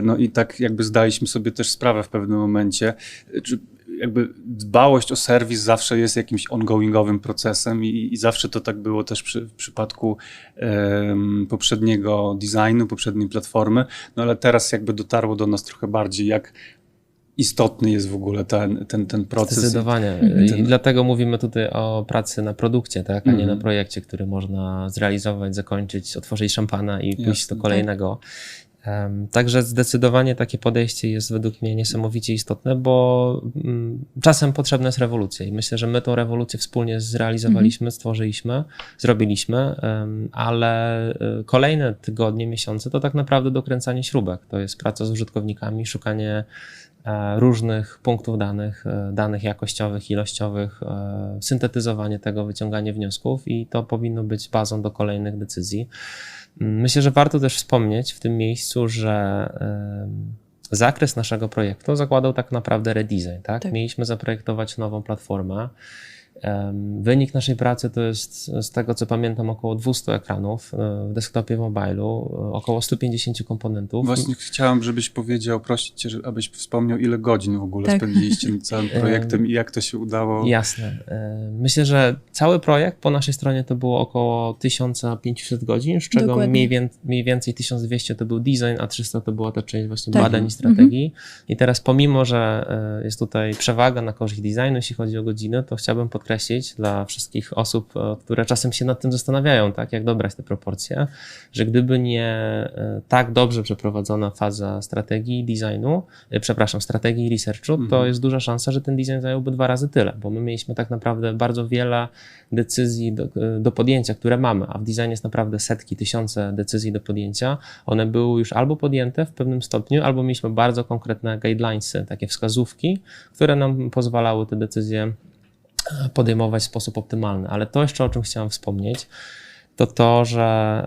No i tak jakby zdaliśmy sobie też sprawę w pewnym momencie, czy jakby dbałość o serwis zawsze jest jakimś ongoingowym procesem i zawsze to tak było też w przypadku poprzedniego designu, poprzedniej platformy, no ale teraz jakby dotarło do nas trochę bardziej, jak istotny jest w ogóle ten proces. Zdecydowanie. I dlatego mówimy tutaj o pracy na produkcie, tak, a nie na projekcie, który można zrealizować, zakończyć, otworzyć szampana i pójść do kolejnego. Także zdecydowanie takie podejście jest według mnie niesamowicie istotne, bo czasem potrzebna jest rewolucja i myślę, że my tą rewolucję wspólnie zrealizowaliśmy, stworzyliśmy, zrobiliśmy, ale kolejne tygodnie, miesiące to tak naprawdę dokręcanie śrubek. To jest praca z użytkownikami, szukanie różnych punktów danych jakościowych, ilościowych, syntetyzowanie tego, wyciąganie wniosków i to powinno być bazą do kolejnych decyzji. Myślę, że warto też wspomnieć w tym miejscu, że zakres naszego projektu zakładał tak naprawdę redesign. Tak? Mieliśmy zaprojektować nową platformę. Wynik naszej pracy to jest, z tego co pamiętam, około 200 ekranów w desktopie, w mobilu, około 150 komponentów. Właśnie chciałem, żebyś powiedział, prosić cię, abyś wspomniał, ile godzin w ogóle spędziliście nad całym projektem i jak to się udało. Jasne. Myślę, że cały projekt po naszej stronie to było około 1500 godzin, z czego mniej więcej 1200 to był design, a 300 to była ta część właśnie badań i strategii. I teraz pomimo, że jest tutaj przewaga na korzyść designu, jeśli chodzi o godziny, to chciałbym podkreślić dla wszystkich osób, które czasem się nad tym zastanawiają, tak, jak dobrać te proporcje, że gdyby nie tak dobrze przeprowadzona faza strategii designu, strategii researchu, to jest duża szansa, że ten design zająłby 2 razy tyle, bo my mieliśmy tak naprawdę bardzo wiele decyzji do podjęcia, które mamy, a w designie jest naprawdę setki, tysiące decyzji do podjęcia. One były już albo podjęte w pewnym stopniu, albo mieliśmy bardzo konkretne guidelinesy, takie wskazówki, które nam pozwalały te decyzje podejmować w sposób optymalny. Ale to jeszcze, o czym chciałem wspomnieć, to, że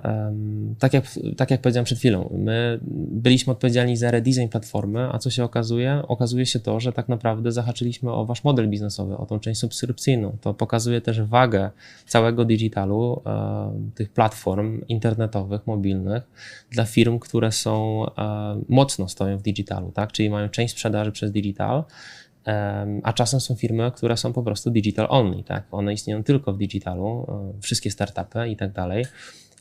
tak jak powiedziałem przed chwilą, my byliśmy odpowiedzialni za redesign platformy, a co się okazuje? Okazuje się to, że tak naprawdę zahaczyliśmy o wasz model biznesowy, o tą część subskrypcyjną. To pokazuje też wagę całego digitalu, tych platform internetowych, mobilnych dla firm, które są mocno stoją w digitalu, tak? Czyli mają część sprzedaży przez digital, a czasem są firmy, które są po prostu digital only, tak? One istnieją tylko w digitalu, wszystkie startupy i tak dalej.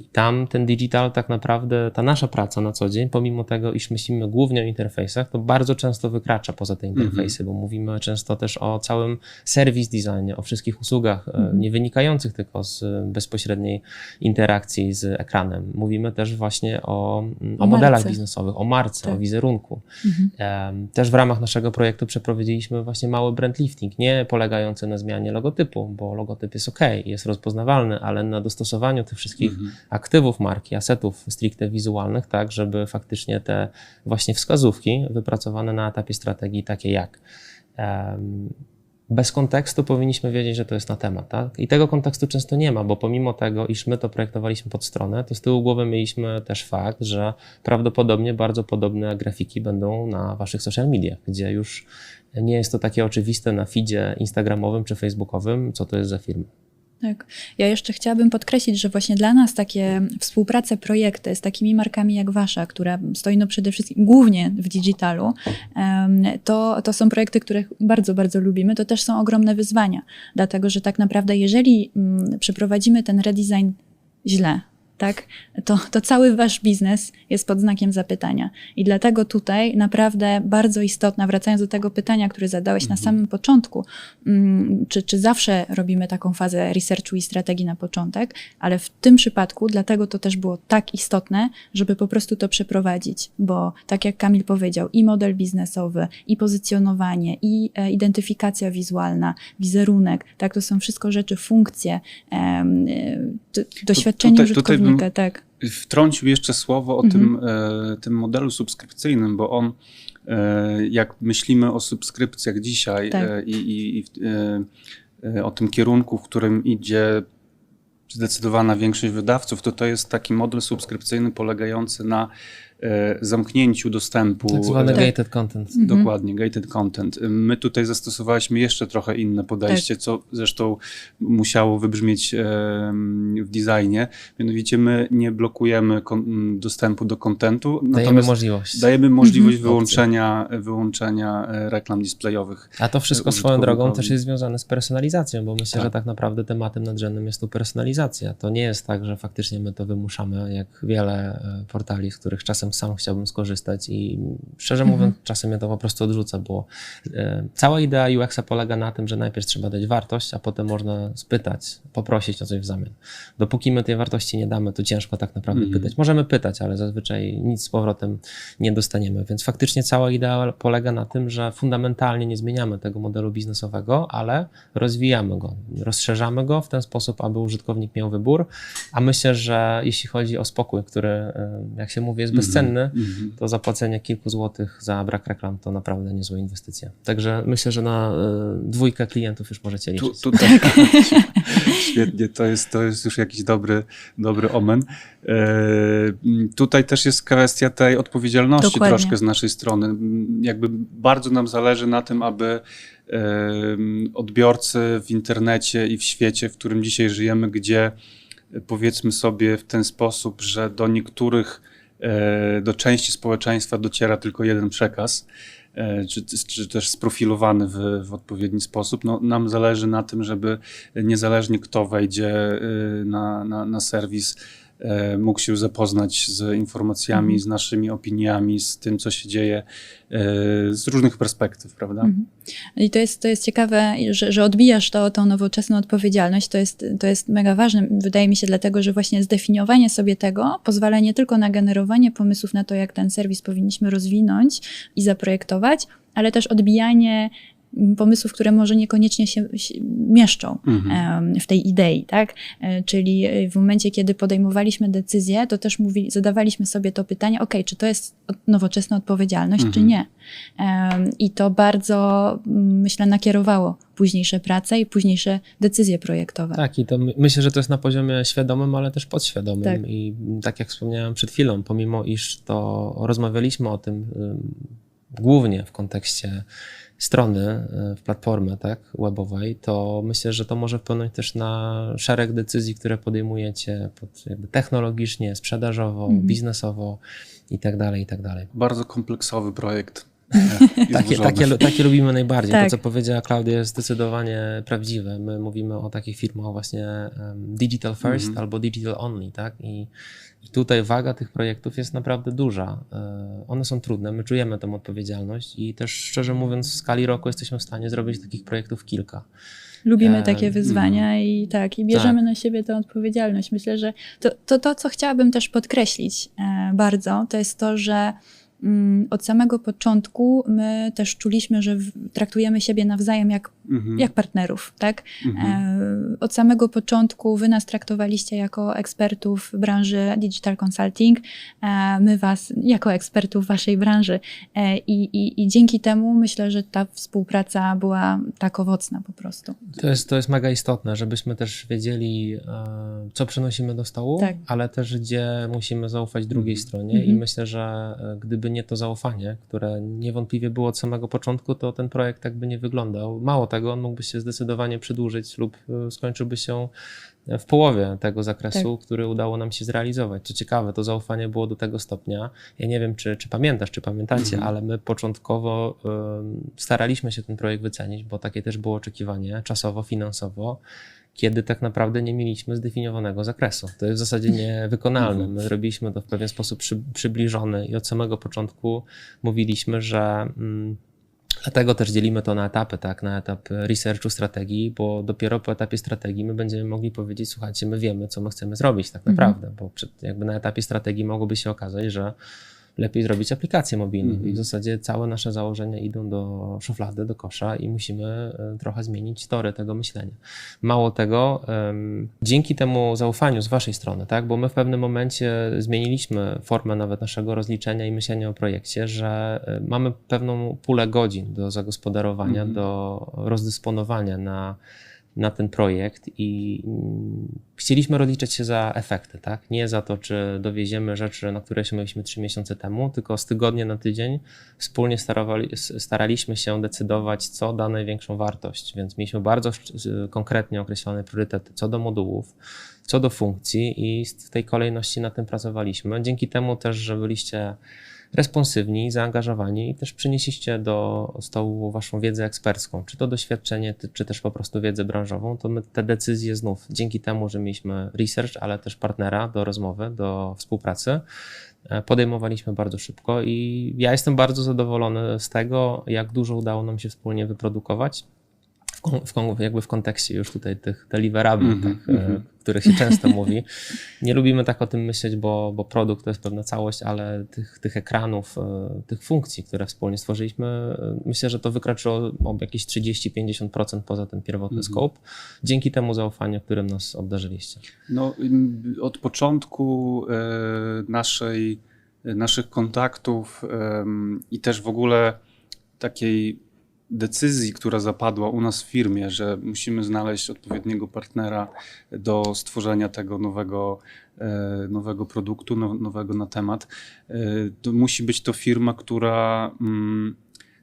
I tam ten digital tak naprawdę, ta nasza praca na co dzień, pomimo tego, iż myślimy głównie o interfejsach, to bardzo często wykracza poza te interfejsy, bo mówimy często też o całym service designie, o wszystkich usługach nie wynikających tylko z bezpośredniej interakcji z ekranem. Mówimy też właśnie o modelach biznesowych, o marce, tak. o wizerunku. Też w ramach naszego projektu przeprowadziliśmy właśnie mały brand lifting, nie polegający na zmianie logotypu, bo logotyp jest ok, jest rozpoznawalny, ale na dostosowaniu tych wszystkich aktywów marki, asetów stricte wizualnych, tak, żeby faktycznie te właśnie wskazówki wypracowane na etapie strategii, takie jak bez kontekstu powinniśmy wiedzieć, że to jest na temat, tak? I tego kontekstu często nie ma, bo pomimo tego, iż my to projektowaliśmy pod stronę, to z tyłu głowy mieliśmy też fakt, że prawdopodobnie bardzo podobne grafiki będą na waszych social mediach, gdzie już nie jest to takie oczywiste na feedzie instagramowym czy facebookowym, co to jest za firma. Tak. Ja jeszcze chciałabym podkreślić, że właśnie dla nas takie współprace, projekty z takimi markami jak wasza, która stoi no przede wszystkim głównie w digitalu, to są projekty, które bardzo, bardzo lubimy. To też są ogromne wyzwania, dlatego że tak naprawdę jeżeli przeprowadzimy ten redesign źle, tak, to cały wasz biznes jest pod znakiem zapytania. I dlatego tutaj naprawdę bardzo istotna, wracając do tego pytania, które zadałeś na samym początku, czy zawsze robimy taką fazę researchu i strategii na początek, ale w tym przypadku dlatego to też było tak istotne, żeby po prostu to przeprowadzić, bo tak jak Kamil powiedział, i model biznesowy, i pozycjonowanie, i identyfikacja wizualna, wizerunek, tak, to są wszystko rzeczy, funkcje, doświadczenie użytkownika. Tak. Wtrącił jeszcze słowo o tym modelu subskrypcyjnym, bo on, jak myślimy o subskrypcjach dzisiaj i o tym kierunku, w którym idzie zdecydowana większość wydawców, to jest taki model subskrypcyjny polegający na zamknięciu dostępu. Tak zwany gated content. Dokładnie, gated content. My tutaj zastosowaliśmy jeszcze trochę inne podejście, co zresztą musiało wybrzmieć w designie. Mianowicie my nie blokujemy dostępu do kontentu. Dajemy możliwość wyłączenia reklam displayowych. A to wszystko swoją drogą też jest związane z personalizacją, bo myślę, że tak naprawdę tematem nadrzędnym jest tu personalizacja. To nie jest tak, że faktycznie my to wymuszamy, jak wiele portali, z których czasem sam chciałbym skorzystać i szczerze mówiąc czasem mnie to po prostu odrzuca, bo cała idea UX-a polega na tym, że najpierw trzeba dać wartość, a potem można spytać, poprosić o coś w zamian. Dopóki my tej wartości nie damy, to ciężko tak naprawdę pytać. Możemy pytać, ale zazwyczaj nic z powrotem nie dostaniemy, więc faktycznie cała idea polega na tym, że fundamentalnie nie zmieniamy tego modelu biznesowego, ale rozwijamy go, rozszerzamy go w ten sposób, aby użytkownik miał wybór, a myślę, że jeśli chodzi o spokój, który, jak się mówi, jest bezcenny, to zapłacenie kilku złotych za brak reklam to naprawdę niezła inwestycja. Także myślę, że na 2 klientów już możecie liczyć. Świetnie, to jest już jakiś dobry omen. Tutaj też jest kwestia tej odpowiedzialności troszkę z naszej strony. Jakby bardzo nam zależy na tym, aby odbiorcy w internecie i w świecie, w którym dzisiaj żyjemy, gdzie powiedzmy sobie w ten sposób, że do części społeczeństwa dociera tylko jeden przekaz, czy też sprofilowany w odpowiedni sposób. No, nam zależy na tym, żeby niezależnie kto wejdzie na serwis, mógł się zapoznać z informacjami, z naszymi opiniami, z tym, co się dzieje z różnych perspektyw, prawda? I to jest ciekawe, że odbijasz tą nowoczesną odpowiedzialność. To jest mega ważne, wydaje mi się, dlatego, że właśnie zdefiniowanie sobie tego pozwala nie tylko na generowanie pomysłów na to, jak ten serwis powinniśmy rozwinąć i zaprojektować, ale też odbijanie pomysłów, które może niekoniecznie się mieszczą w tej idei, tak? Czyli w momencie, kiedy podejmowaliśmy decyzję, to też zadawaliśmy sobie to pytanie, czy to jest nowoczesna odpowiedzialność, czy nie? I to bardzo, myślę, nakierowało późniejsze prace i późniejsze decyzje projektowe. Tak, i to myślę, że to jest na poziomie świadomym, ale też podświadomym. Tak. I tak jak wspomniałem przed chwilą, pomimo iż to rozmawialiśmy o tym głównie w kontekście strony w platformie, tak, webowej, to myślę, że to może wpłynąć też na szereg decyzji, które podejmujecie technologicznie, sprzedażowo, biznesowo i tak dalej, i tak dalej. Bardzo kompleksowy projekt. Takie lubimy najbardziej. Tak. To, co powiedziała Klaudia, jest zdecydowanie prawdziwe. My mówimy o takich firmach właśnie digital first albo digital only, tak? I tutaj waga tych projektów jest naprawdę duża. One są trudne, my czujemy tę odpowiedzialność i też szczerze mówiąc w skali roku jesteśmy w stanie zrobić takich projektów kilka. Lubimy takie wyzwania i bierzemy na siebie tę odpowiedzialność. Myślę, że to, co chciałabym też podkreślić bardzo, to jest to, że od samego początku my też czuliśmy, że traktujemy siebie nawzajem jak partnerów, tak? Od samego początku wy nas traktowaliście jako ekspertów branży digital consulting, my was jako ekspertów waszej branży i dzięki temu myślę, że ta współpraca była tak owocna po prostu. To jest mega istotne, żebyśmy też wiedzieli, co przynosimy do stołu, tak. ale też gdzie musimy zaufać drugiej stronie i myślę, że gdyby nie to zaufanie, które niewątpliwie było od samego początku, to ten projekt tak by nie wyglądał. Mało tego, on mógłby się zdecydowanie przedłużyć lub skończyłby się w połowie tego zakresu, który udało nam się zrealizować. Co ciekawe, to zaufanie było do tego stopnia, ja nie wiem, czy pamiętasz, czy pamiętacie, ale my początkowo staraliśmy się ten projekt wycenić, bo takie też było oczekiwanie czasowo, finansowo, kiedy tak naprawdę nie mieliśmy zdefiniowanego zakresu. To jest w zasadzie niewykonalne. My robiliśmy to w pewien sposób przybliżony i od samego początku mówiliśmy, że dlatego też dzielimy to na etapy, tak, na etap researchu strategii, bo dopiero po etapie strategii my będziemy mogli powiedzieć, słuchajcie, my wiemy, co my chcemy zrobić tak naprawdę, bo na etapie strategii mogłoby się okazać, że lepiej zrobić aplikację mobilną i w zasadzie całe nasze założenia idą do szuflady, do kosza i musimy trochę zmienić tory tego myślenia. Mało tego, dzięki temu zaufaniu z waszej strony, tak, bo my w pewnym momencie zmieniliśmy formę nawet naszego rozliczenia i myślenia o projekcie, że mamy pewną pulę godzin do zagospodarowania, do rozdysponowania na ten projekt i chcieliśmy rozliczać się za efekty, tak? Nie za to, czy dowieziemy rzeczy, na które się mieliśmy 3 miesiące temu, tylko z tygodnia na tydzień wspólnie staraliśmy się decydować, co da największą wartość, więc mieliśmy bardzo konkretnie określone priorytety co do modułów, co do funkcji i w tej kolejności nad tym pracowaliśmy. Dzięki temu też, że byliście responsywni, zaangażowani i też przynieśliście do stołu waszą wiedzę ekspercką, czy to doświadczenie, czy też po prostu wiedzę branżową, to my te decyzje znów, dzięki temu, że mieliśmy research, ale też partnera do rozmowy, do współpracy, podejmowaliśmy bardzo szybko i ja jestem bardzo zadowolony z tego, jak dużo udało nam się wspólnie wyprodukować. Jakby w kontekście już tutaj tych deliverables, których się często mówi. Nie lubimy tak o tym myśleć, bo produkt to jest pewna całość, ale tych ekranów, tych funkcji, które wspólnie stworzyliśmy, myślę, że to wykroczyło o jakieś 30-50% poza ten pierwotny scope, dzięki temu zaufaniu, którym nas obdarzyliście. No, od początku naszych kontaktów i też w ogóle takiej decyzji, która zapadła u nas w firmie, że musimy znaleźć odpowiedniego partnera do stworzenia tego nowego produktu, nowego na temat. To musi być to firma,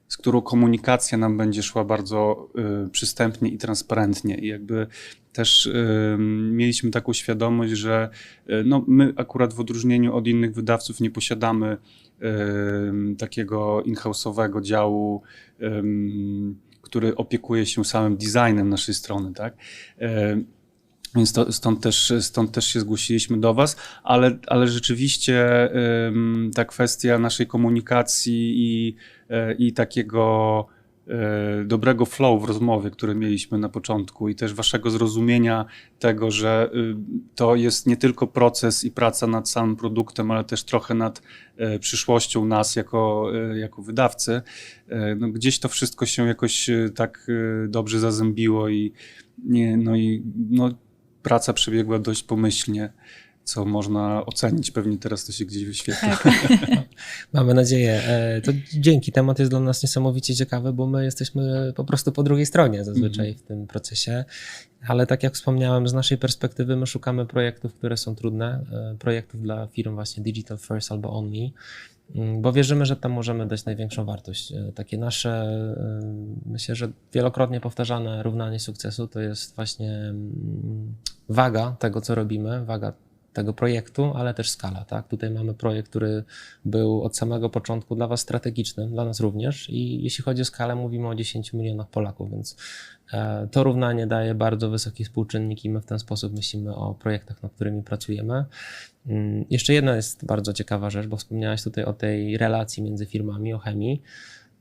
z którą komunikacja nam będzie szła bardzo przystępnie i transparentnie. I jakby też mieliśmy taką świadomość, że my akurat w odróżnieniu od innych wydawców nie posiadamy takiego in-house'owego działu, który opiekuje się samym designem naszej strony, tak? Więc stąd też się zgłosiliśmy do was, ale rzeczywiście ta kwestia naszej komunikacji i takiego dobrego flow w rozmowie, które mieliśmy na początku i też waszego zrozumienia tego, że to jest nie tylko proces i praca nad samym produktem, ale też trochę nad przyszłością nas jako wydawcy. No, gdzieś to wszystko się jakoś tak dobrze zazębiło i praca przebiegła dość pomyślnie, co można ocenić. Pewnie teraz to się gdzieś wyświetla. Tak. Mamy nadzieję. To dzięki. Temat jest dla nas niesamowicie ciekawy, bo my jesteśmy po prostu po drugiej stronie zazwyczaj w tym procesie. Ale tak jak wspomniałem, z naszej perspektywy my szukamy projektów, które są trudne, projektów dla firm właśnie digital first albo only, bo wierzymy, że tam możemy dać największą wartość. Takie nasze, myślę, że wielokrotnie powtarzane równanie sukcesu to jest właśnie waga tego, co robimy, waga tego projektu, ale też skala. Tak? Tutaj mamy projekt, który był od samego początku dla was strategiczny, dla nas również i jeśli chodzi o skalę, mówimy o 10 milionach Polaków, więc to równanie daje bardzo wysoki współczynnik i my w ten sposób myślimy o projektach, nad którymi pracujemy. Jeszcze jedna jest bardzo ciekawa rzecz, bo wspomniałaś tutaj o tej relacji między firmami, o chemii.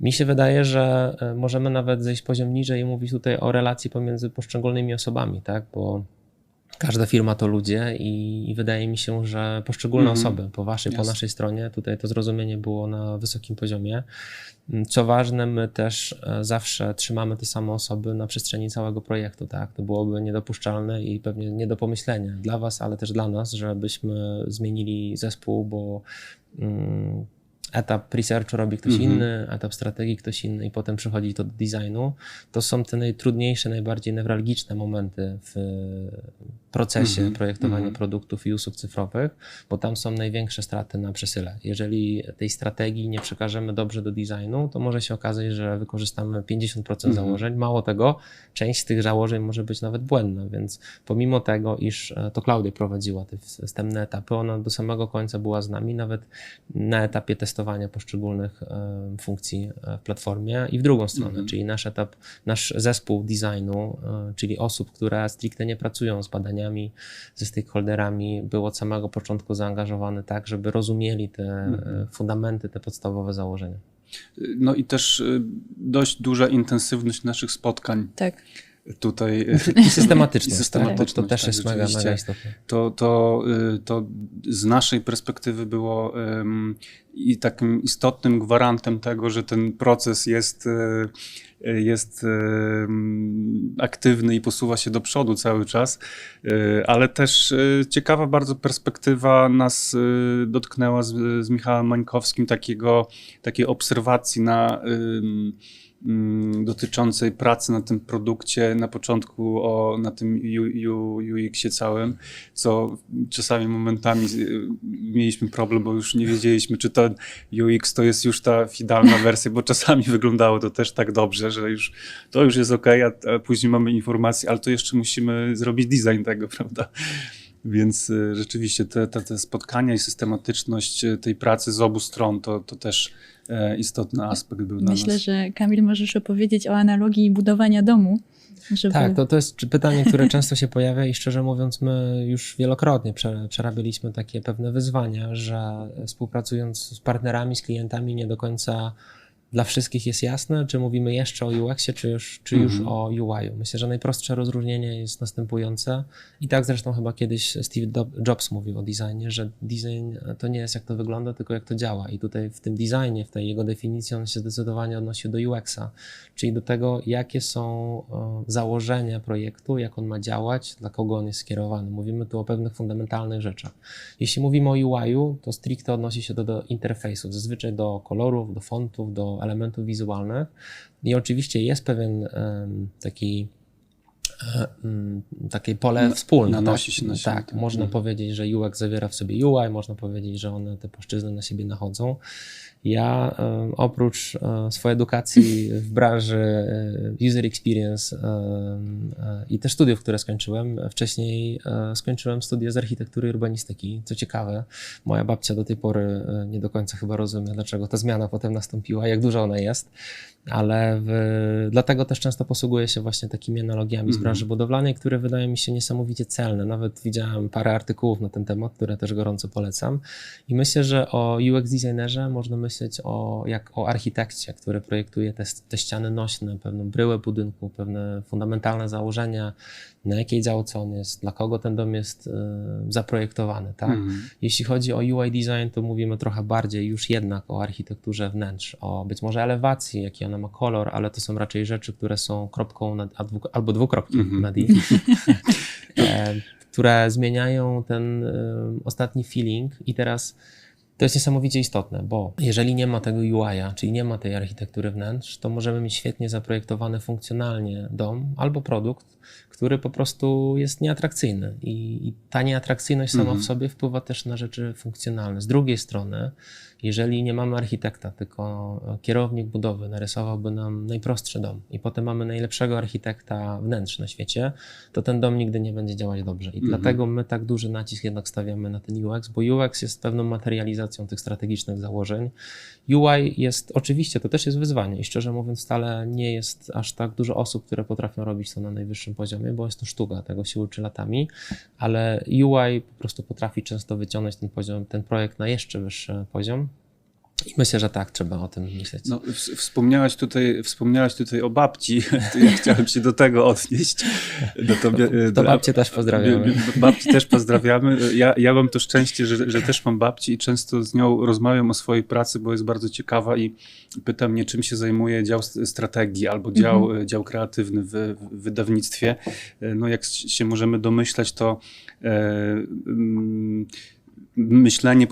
Mi się wydaje, że możemy nawet zejść poziom niżej i mówić tutaj o relacji pomiędzy poszczególnymi osobami, tak? Bo każda firma to ludzie i wydaje mi się, że poszczególne osoby po waszej, po naszej stronie, tutaj to zrozumienie było na wysokim poziomie. Co ważne, my też zawsze trzymamy te same osoby na przestrzeni całego projektu, tak? To byłoby niedopuszczalne i pewnie nie do pomyślenia dla was, ale też dla nas, żebyśmy zmienili zespół, bo etap researchu robi ktoś inny, etap strategii ktoś inny i potem przychodzi to do designu. To są te najtrudniejsze, najbardziej newralgiczne momenty w procesie projektowania produktów i usług cyfrowych, bo tam są największe straty na przesyle. Jeżeli tej strategii nie przekażemy dobrze do designu, to może się okazać, że wykorzystamy 50% założeń. Mało tego, część z tych założeń może być nawet błędna, więc pomimo tego, iż to Klaudia prowadziła te wstępne etapy, ona do samego końca była z nami, nawet na etapie testowania poszczególnych funkcji w platformie i w drugą stronę, czyli nasz zespół designu, czyli osób, które stricte nie pracują z badaniami, ze stakeholderami, był od samego początku zaangażowany tak, żeby rozumieli te fundamenty, te podstawowe założenia. No i też dość duża intensywność naszych spotkań. Tak. Tutaj I systematyczność, systematyczność, to też jest mega istotne. To z naszej perspektywy było i takim istotnym gwarantem tego, że ten proces jest aktywny i posuwa się do przodu cały czas, ale też ciekawa bardzo perspektywa nas dotknęła z Michałem Mańkowskim, takiej obserwacji dotyczącej pracy na tym produkcie, na początku na tym UX-ie całym, co czasami momentami mieliśmy problem, bo już nie wiedzieliśmy, czy to UX to jest już ta finalna wersja, bo czasami wyglądało to też tak dobrze, że to już jest okej, a później mamy informację, ale to jeszcze musimy zrobić design tego, prawda? Więc rzeczywiście te spotkania i systematyczność tej pracy z obu stron to też istotny aspekt był dla nas. Myślę, że Kamil, możesz opowiedzieć o analogii budowania domu. Tak, to jest pytanie, które często się pojawia i szczerze mówiąc my już wielokrotnie przerabialiśmy takie pewne wyzwania, że współpracując z partnerami, z klientami nie do końca dla wszystkich jest jasne, czy mówimy jeszcze o UX-ie, czy już o UI-u. Myślę, że najprostsze rozróżnienie jest następujące i tak zresztą chyba kiedyś Steve Jobs mówił o designie, że design to nie jest jak to wygląda, tylko jak to działa i tutaj w tym designie, w tej jego definicji on się zdecydowanie odnosi do UX-a, czyli do tego, jakie są założenia projektu, jak on ma działać, dla kogo on jest skierowany. Mówimy tu o pewnych fundamentalnych rzeczach. Jeśli mówimy o UI-u, to stricte odnosi się do interfejsów, zazwyczaj do kolorów, do fontów, do elementów wizualnych i oczywiście jest pewien takie pole wspólne. Nanosi się na siebie. Tak, można powiedzieć, że UX zawiera w sobie UI, można powiedzieć, że one te płaszczyzny na siebie nachodzą. Ja oprócz swojej edukacji w branży user experience i też studiów, które skończyłem, wcześniej skończyłem studia z architektury i urbanistyki. Co ciekawe, moja babcia do tej pory nie do końca chyba rozumie, dlaczego ta zmiana potem nastąpiła, jak duża ona jest, ale dlatego też często posługuję się właśnie takimi analogiami z branży branży budowlanej, które wydają mi się niesamowicie celne. Nawet widziałem parę artykułów na ten temat, które też gorąco polecam. I myślę, że o UX designerze można myśleć jak o architekcie, który projektuje te ściany nośne, pewną bryłę budynku, pewne fundamentalne założenia, na jakiej działce on jest, dla kogo ten dom jest zaprojektowany. Tak? Jeśli chodzi o UI design, to mówimy trochę bardziej już jednak o architekturze wnętrz, o być może elewacji, jaki ona ma kolor, ale to są raczej rzeczy, które są kropką albo dwukropkiem nad i, które zmieniają ten ostatni feeling. I teraz to jest niesamowicie istotne, bo jeżeli nie ma tego UI-a, czyli nie ma tej architektury wnętrz, to możemy mieć świetnie zaprojektowany funkcjonalnie dom albo produkt, który po prostu jest nieatrakcyjny. I ta nieatrakcyjność sama w sobie wpływa też na rzeczy funkcjonalne. Z drugiej strony, jeżeli nie mamy architekta, tylko kierownik budowy narysowałby nam najprostszy dom i potem mamy najlepszego architekta wnętrz na świecie, to ten dom nigdy nie będzie działać dobrze. I dlatego my tak duży nacisk jednak stawiamy na ten UX, bo UX jest pewną materializacją tych strategicznych założeń. UI jest, oczywiście, to też jest wyzwanie i szczerze mówiąc wcale nie jest aż tak dużo osób, które potrafią robić to na najwyższym poziomie, bo jest to sztuka, tego się uczy latami, ale UI po prostu potrafi często wyciągnąć ten projekt na jeszcze wyższy poziom. I myślę, że tak, trzeba o tym myśleć. No, wspomniałaś tutaj o babci, to ja chciałem się do tego odnieść. To babcię też pozdrawiamy. Babci też pozdrawiamy. Ja mam to szczęście, że też mam babci i często z nią rozmawiam o swojej pracy, bo jest bardzo ciekawa i pyta mnie, czym się zajmuje dział strategii albo dział kreatywny w wydawnictwie. No jak się możemy domyślać, to myślenie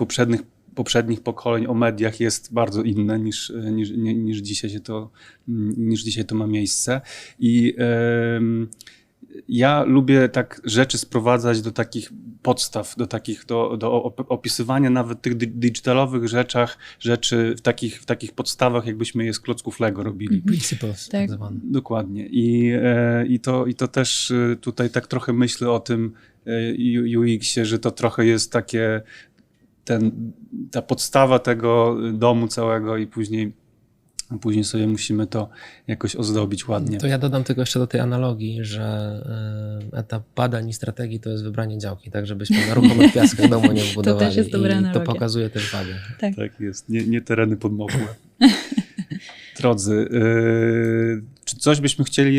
poprzednich pokoleń o mediach jest bardzo inne niż dzisiaj to ma miejsce. I ja lubię tak rzeczy sprowadzać do takich podstaw, do opisywania nawet tych digitalowych rzeczy w takich podstawach, jakbyśmy je z klocków Lego robili. Principles, tak zwane. Dokładnie. I to też tutaj tak trochę myślę o tym UX-ie, że to trochę jest takie ta podstawa tego domu całego i później sobie musimy to jakoś ozdobić ładnie. To ja dodam tylko jeszcze do tej analogii, że etap badań i strategii to jest wybranie działki, tak żebyśmy na ruchomych piaskach domu nie wbudowali. To też jest dobra analogia. To pokazuje też wagę. Tak jest, nie tereny podmokłe. Drodzy, czy coś byśmy chcieli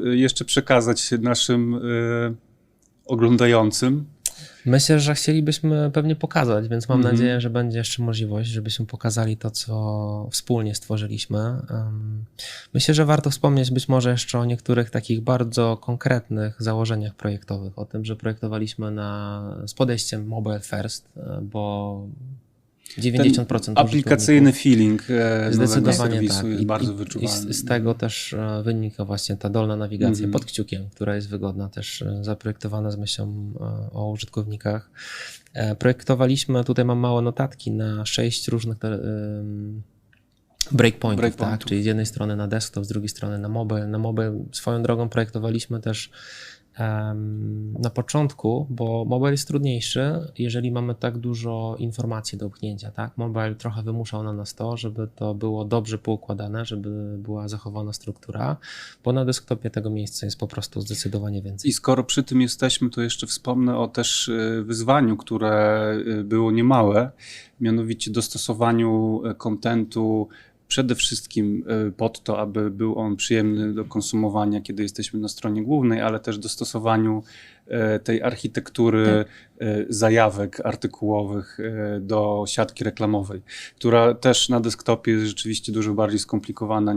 jeszcze przekazać naszym oglądającym? Myślę, że chcielibyśmy pewnie pokazać, więc mam nadzieję, że będzie jeszcze możliwość, żebyśmy pokazali to, co wspólnie stworzyliśmy. Myślę, że warto wspomnieć być może jeszcze o niektórych takich bardzo konkretnych założeniach projektowych, o tym, że projektowaliśmy z podejściem mobile first, bo 90% aplikacyjny feeling zdecydowanie tak. jest bardzo wyczuwalny. I z tego też wynika właśnie ta dolna nawigacja pod kciukiem, która jest wygodna, też zaprojektowana z myślą o użytkownikach. Projektowaliśmy, tutaj mam małe notatki, na 6 różnych breakpointów, tak? Czyli z jednej strony na desktop, z drugiej strony na mobile. Na mobile swoją drogą projektowaliśmy też na początku, bo mobile jest trudniejszy, jeżeli mamy tak dużo informacji do upchnięcia, tak? Mobile trochę wymuszał na nas to, żeby to było dobrze poukładane, żeby była zachowana struktura, bo na desktopie tego miejsca jest po prostu zdecydowanie więcej. I skoro przy tym jesteśmy, to jeszcze wspomnę o też wyzwaniu, które było niemałe, mianowicie dostosowaniu kontentu przede wszystkim pod to, aby był on przyjemny do konsumowania, kiedy jesteśmy na stronie głównej, ale też dostosowaniu tej architektury zajawek artykułowych do siatki reklamowej, która też na desktopie jest rzeczywiście dużo bardziej skomplikowana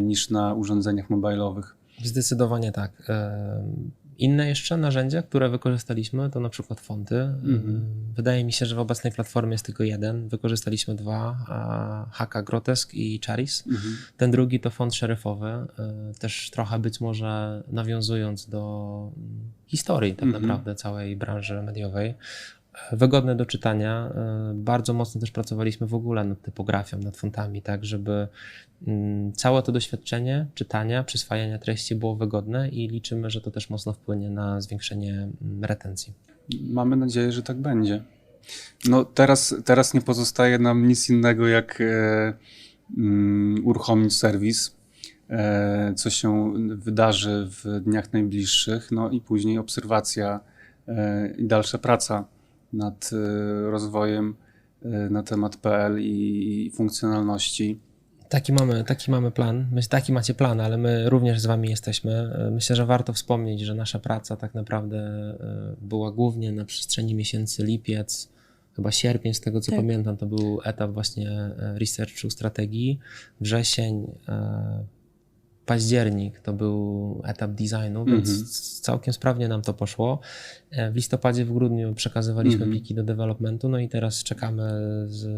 niż na urządzeniach mobilowych. Zdecydowanie tak. Inne jeszcze narzędzia, które wykorzystaliśmy, to na przykład fonty. Wydaje mi się, że w obecnej platformie jest tylko jeden. Wykorzystaliśmy 2, Haka Grotesk i Charis. Ten drugi to font szeryfowy, też trochę być może nawiązując do historii tak naprawdę całej branży mediowej. Wygodne do czytania. Bardzo mocno też pracowaliśmy w ogóle nad typografią, nad fontami, tak żeby całe to doświadczenie czytania, przyswajania treści było wygodne i liczymy, że to też mocno wpłynie na zwiększenie retencji. Mamy nadzieję, że tak będzie. No teraz nie pozostaje nam nic innego jak uruchomić serwis. co się wydarzy w dniach najbliższych, no i później obserwacja i dalsza praca nad rozwojem na temat PL i funkcjonalności. Taki mamy plan. Taki macie plan, ale my również z wami jesteśmy. Myślę, że warto wspomnieć, że nasza praca tak naprawdę była głównie na przestrzeni miesięcy lipiec, chyba sierpień, z tego co Tak. pamiętam, to był etap właśnie researchu strategii. Wrzesień, październik to był etap designu, więc całkiem sprawnie nam to poszło. W listopadzie, w grudniu przekazywaliśmy pliki do developmentu, no i teraz czekamy z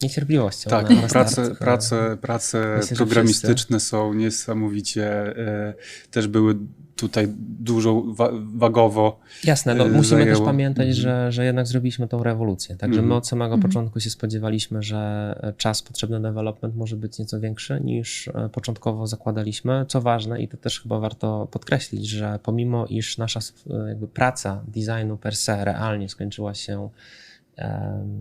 niecierpliwością Tak, na start. prace Myślę, że programistyczne są niesamowicie, też były tutaj dużo wagowo. Jasne, no, musimy zajęło. też pamiętać, że jednak zrobiliśmy tą rewolucję. Także my od samego początku się spodziewaliśmy, że czas potrzebny na development może być nieco większy niż początkowo zakładaliśmy. Co ważne, i to też chyba warto podkreślić, że pomimo iż nasza jakby praca designu per se realnie skończyła się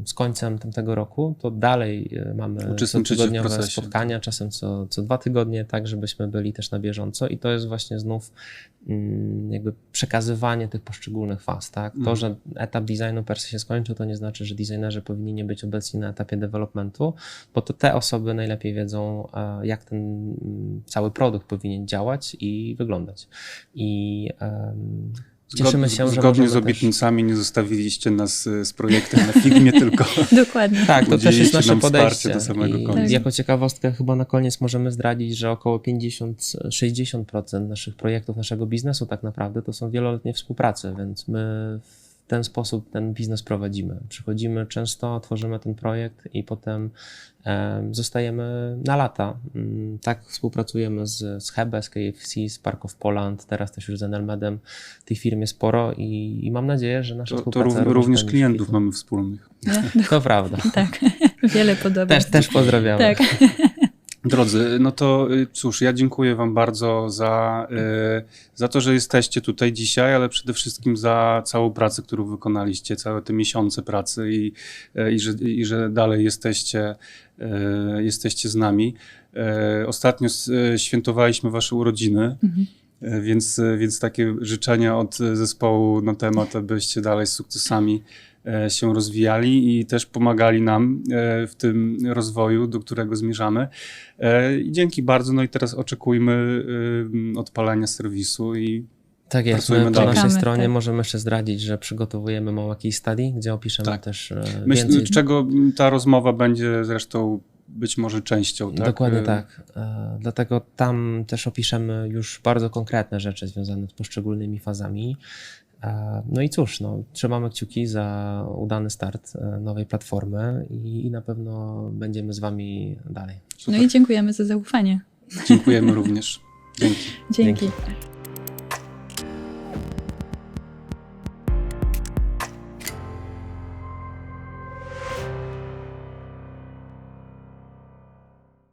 z końcem tamtego roku, to dalej mamy Uczestniczycie w cotygodniowe procesie. spotkania, czasem co 2 tygodnie, tak żebyśmy byli też na bieżąco i to jest właśnie znów jakby przekazywanie tych poszczególnych faz, tak? To, że etap designu per se się skończył, to nie znaczy, że designerzy powinni nie być obecni na etapie developmentu, bo to te osoby najlepiej wiedzą, jak ten cały produkt powinien działać i wyglądać. I cieszymy się, że Zgodnie możemy z też... obietnicami nie zostawiliście nas z projektem na Figmie, tylko Dokładnie. Tak, to też jest udzieliliście nasze nam podejście. wsparcie do samego I końca. jako ciekawostkę chyba na koniec możemy zdradzić, że około 50-60% naszych projektów, naszego biznesu tak naprawdę to są wieloletnie współprace, więc my w ten sposób ten biznes prowadzimy. Przychodzimy często, tworzymy ten projekt i potem zostajemy na lata. Tak współpracujemy z Hebe, z KFC, z Park of Poland, teraz też już z Enelmedem. Tej firmie sporo i mam nadzieję, że nasza To współpraca również będzie klientów kwitła. mamy wspólnych. To prawda. Tak, wiele podobnych. Też pozdrawiamy. Tak. Drodzy, no to cóż, ja dziękuję wam bardzo za to, że jesteście tutaj dzisiaj, ale przede wszystkim za całą pracę, którą wykonaliście, całe te miesiące pracy i że dalej jesteście z nami. Ostatnio świętowaliśmy wasze urodziny, więc takie życzenia od zespołu na temat, abyście dalej z sukcesami się rozwijali i też pomagali nam w tym rozwoju, do którego zmierzamy. I dzięki bardzo. No i teraz oczekujmy odpalenia serwisu i Tak jest, pracujemy my po dalej. naszej Czekamy, stronie tak. możemy jeszcze zdradzić, że przygotowujemy małe case study, gdzie opiszemy Tak. też Myślę, więcej. czego ta rozmowa będzie zresztą być może częścią. Tak? Dokładnie tak. Dlatego tam też opiszemy już bardzo konkretne rzeczy związane z poszczególnymi fazami. No i cóż, trzymamy kciuki za udany start nowej platformy i na pewno będziemy z wami dalej. No i dziękujemy za zaufanie. Dziękujemy również. Dzięki. Dzięki. Dzięki.